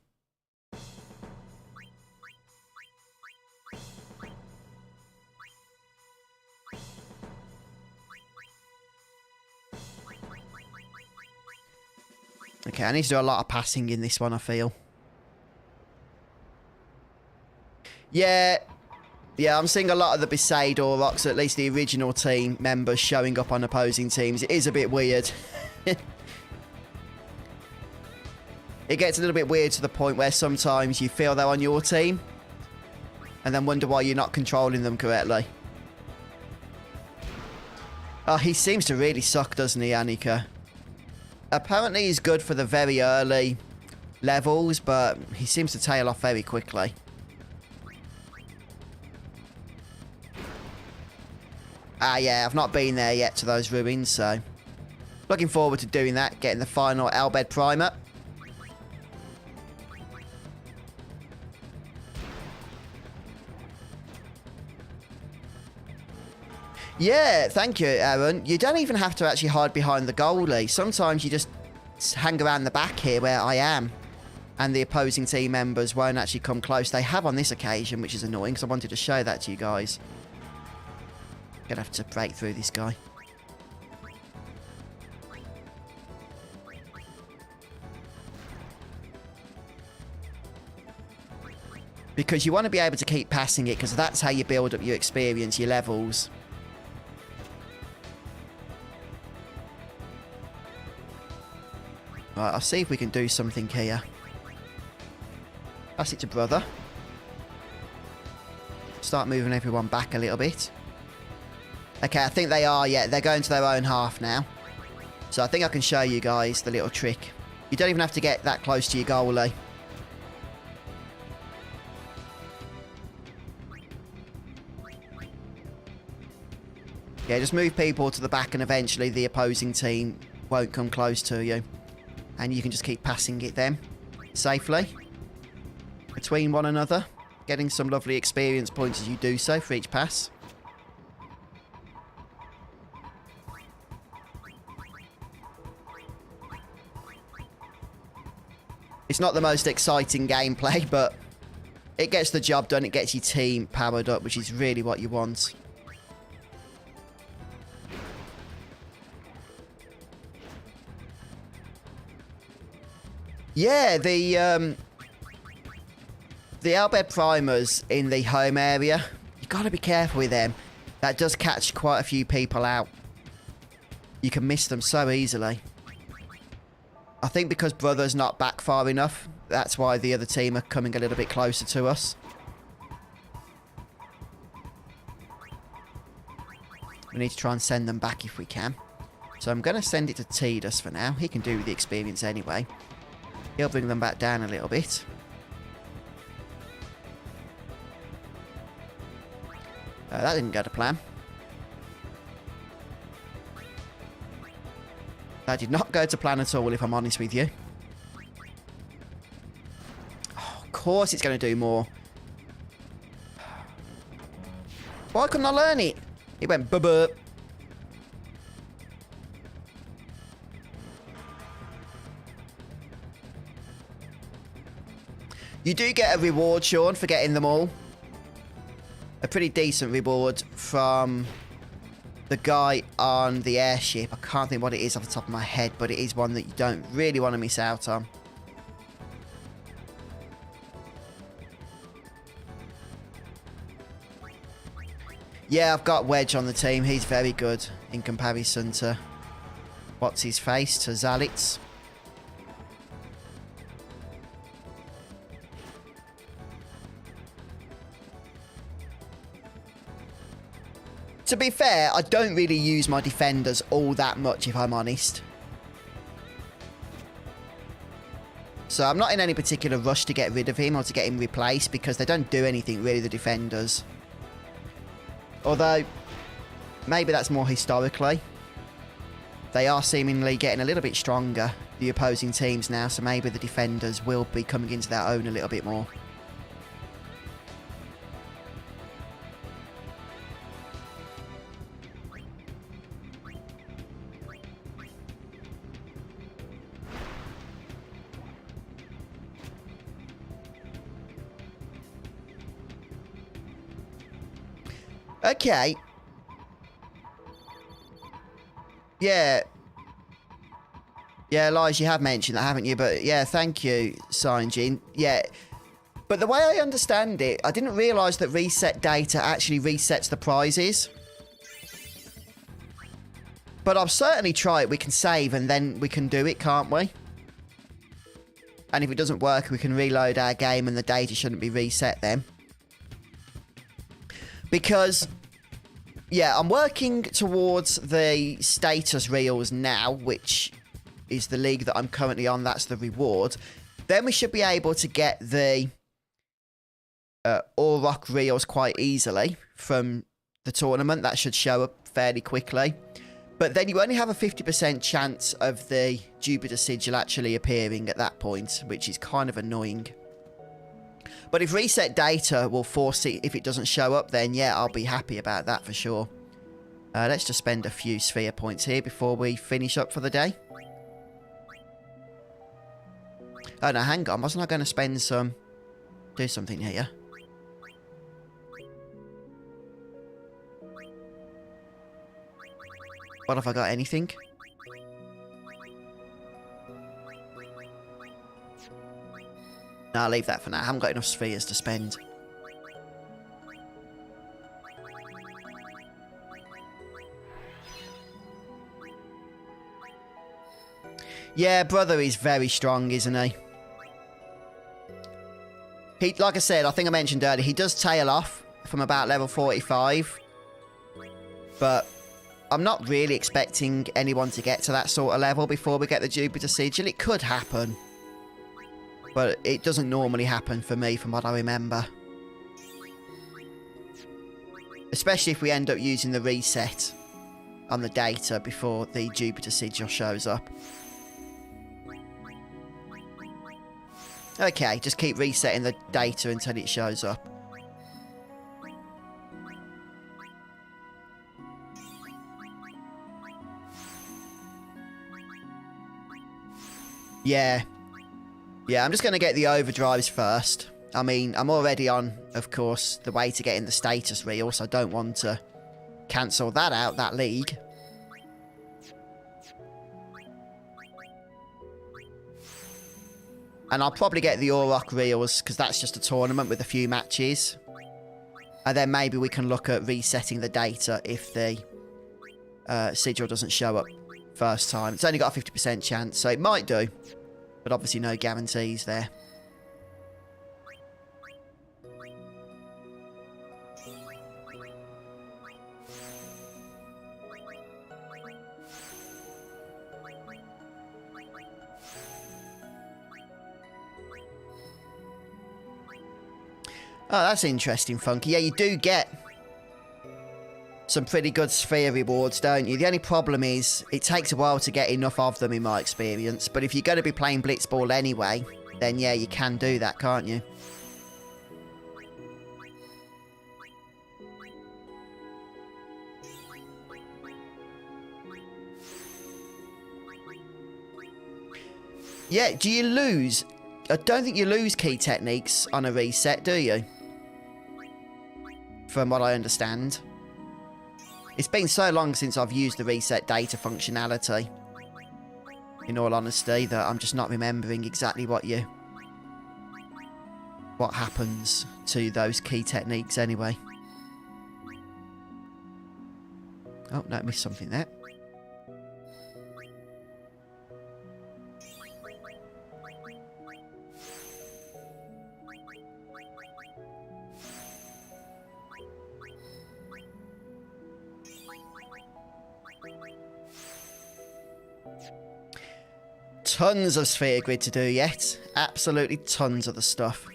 Okay, I need to do a lot of passing in this one, I feel. Yeah, I'm seeing a lot of the Besaid Aurochs, at least the original team members, showing up on opposing teams. It is a bit weird. It gets a little bit weird to the point where sometimes you feel they're on your team and then wonder why you're not controlling them correctly. Oh, he seems to really suck, doesn't he, Annika? Apparently he's good for the very early levels, but he seems to tail off very quickly. Ah, yeah, I've not been there yet to those ruins, so... Looking forward to doing that, getting the final Albed primer. Yeah, thank you, Aaron. You don't even have to actually hide behind the goalie. Sometimes you just hang around the back here where I am, and the opposing team members won't actually come close. They have on this occasion, which is annoying, because I wanted to show that to you guys. Gonna have to break through this guy. Because you want to be able to keep passing it, because that's how you build up your experience, your levels. Right, I'll see if we can do something here. Pass it to brother. Start moving everyone back a little bit. Okay, I think they are, yeah, they're going to their own half now. So I think I can show you guys the little trick. You don't even have to get that close to your goalie. Yeah, just move people to the back and eventually the opposing team won't come close to you. And you can just keep passing it them safely between one another, getting some lovely experience points as you do so for each pass. It's not the most exciting gameplay, but it gets the job done. It gets your team powered up, which is really what you want. Yeah, the Albed primers in the home area, you got to be careful with them. That does catch quite a few people out. You can miss them so easily. I think because brother's not back far enough, that's why the other team are coming a little bit closer to us. We need to try and send them back if we can. So I'm going to send it to Tidus for now. He can do with the experience anyway. He'll bring them back down a little bit. That didn't go to plan. That did not go to plan at all, if I'm honest with you. Oh, of course it's going to do more. Why couldn't I learn it? It went buh-buh. You do get a reward, Sean, for getting them all. A pretty decent reward from the guy on the airship. I can't think what it is off the top of my head, but it is one that you don't really want to miss out on. Yeah, I've got Wedge on the team. He's very good in comparison to what's his face, to Zalitz. To be fair, I don't really use my defenders all that much, if I'm honest. So I'm not in any particular rush to get rid of him or to get him replaced, because they don't do anything really, the defenders. Although, maybe that's more historically. They are seemingly getting a little bit stronger, the opposing teams now, so maybe the defenders will be coming into their own a little bit more. Okay. Yeah. Yeah, Elias, you have mentioned that, haven't you? But yeah, thank you, Sigil. Yeah. But the way I understand it, I didn't realise that reset data actually resets the prizes. But I'll certainly try it. We can save and then we can do it, can't we? And if it doesn't work, we can reload our game and the data shouldn't be reset then. Because, yeah, I'm working towards the status reels now, which is the league that I'm currently on. That's the reward. Then we should be able to get the All Rock reels quite easily from the tournament. That should show up fairly quickly. But then you only have a 50% chance of the Jupiter Sigil actually appearing at that point, which is kind of annoying. But if reset data will force it, if it doesn't show up, then yeah, I'll be happy about that for sure. Let's just spend a few sphere points here before we finish up for the day. Oh no, hang on, wasn't I going to spend some... do something here? What have I got, anything? No, I'll leave that for now. I haven't got enough spheres to spend. Yeah, brother is very strong, isn't he? Like I said, I think I mentioned earlier, he does tail off from about level 45. But I'm not really expecting anyone to get to that sort of level before we get the Jupiter Sigil. It could happen. But it doesn't normally happen for me, from what I remember. Especially if we end up using the reset on the data before the Jupiter Sigil shows up. Okay, just keep resetting the data until it shows up. Yeah. Yeah, I'm just going to get the overdrives first. I mean, I'm already on, of course, the way to get in the status reel, so I don't want to cancel that out, that league. And I'll probably get the Auroch reels, because that's just a tournament with a few matches. And then maybe we can look at resetting the data if the Sigil doesn't show up first time. It's only got a 50% chance, so it might do. But obviously no guarantees there. Oh, that's interesting, Funky. Yeah, you do get some pretty good sphere rewards, don't you? The only problem is it takes a while to get enough of them, in my experience. But if you're going to be playing Blitzball anyway, then yeah, you can do that, can't you? Yeah, do you lose? I don't think you lose key techniques on a reset, do you? From what I understand. It's been so long since I've used the reset data functionality, in all honesty, that I'm just not remembering exactly what happens to those key techniques anyway. Oh, no, I missed something there. Tons of sphere grid to do yet. Absolutely tons of the stuff.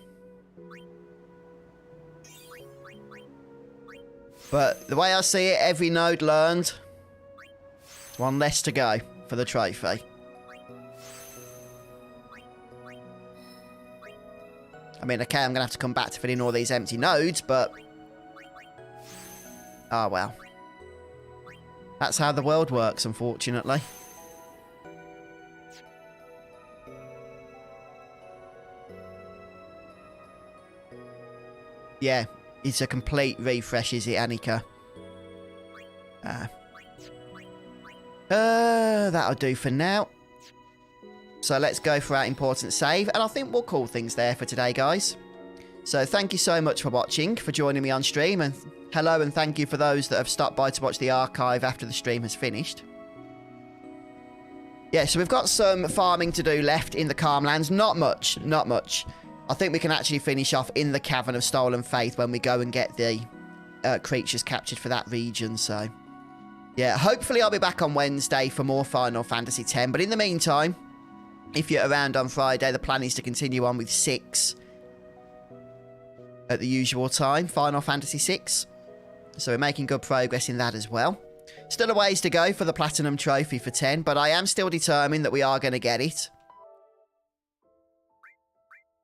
But the way I see it, every node learned. One less to go for the trophy. I mean, okay, I'm going to have to come back to fill in all these empty nodes, but... oh, well. That's how the world works, unfortunately. Yeah, it's a complete refresh, is it, Annika? That'll do for now. So let's go for our important save, and I think we'll call things there for today, guys. So thank you so much for watching, for joining me on stream, and hello and thank you for those that have stopped by to watch the archive after the stream has finished. Yeah, so we've got some farming to do left in the Calmlands. Not much, not much. I think we can actually finish off in the Cavern of Stolen Faith when we go and get the creatures captured for that region, so... yeah, hopefully I'll be back on Wednesday for more Final Fantasy X, but in the meantime, if you're around on Friday, the plan is to continue on with 6 at the usual time, Final Fantasy VI. So we're making good progress in that as well. Still a ways to go for the Platinum Trophy for 10, but I am still determined that we are going to get it.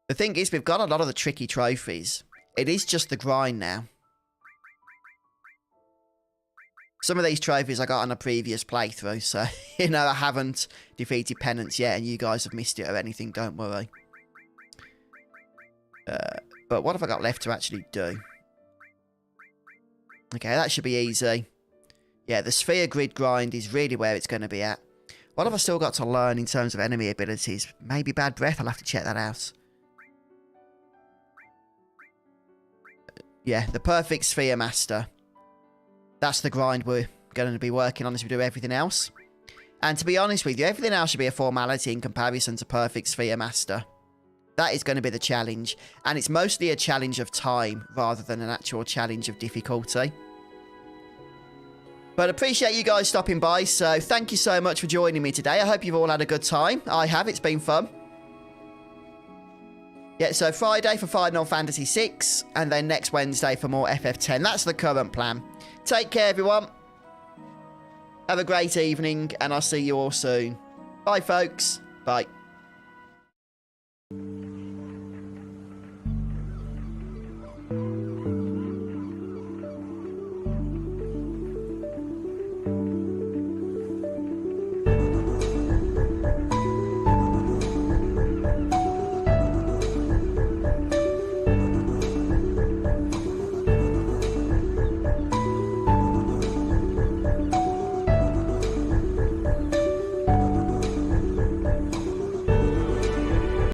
The thing is, we've got a lot of the tricky trophies. It is just the grind now. Some of these trophies I got on a previous playthrough, so, you know, I haven't defeated Penance yet, and you guys have missed it or anything, don't worry. But what have I got left to actually do? Okay, that should be easy. Yeah, the sphere grid grind is really where it's going to be at. What have I still got to learn in terms of enemy abilities? Maybe Bad Breath? I'll have to check that out. Yeah, the Perfect Sphere Master. That's the grind we're going to be working on as we do everything else. And to be honest with you, everything else should be a formality in comparison to Perfect Sphere Master. That is going to be the challenge. And it's mostly a challenge of time rather than an actual challenge of difficulty. But appreciate you guys stopping by. So thank you so much for joining me today. I hope you've all had a good time. I have. It's been fun. Yeah, so Friday for Final Fantasy VI. And then next Wednesday for more FF10. That's the current plan. Take care, everyone. Have a great evening. And I'll see you all soon. Bye, folks. Bye.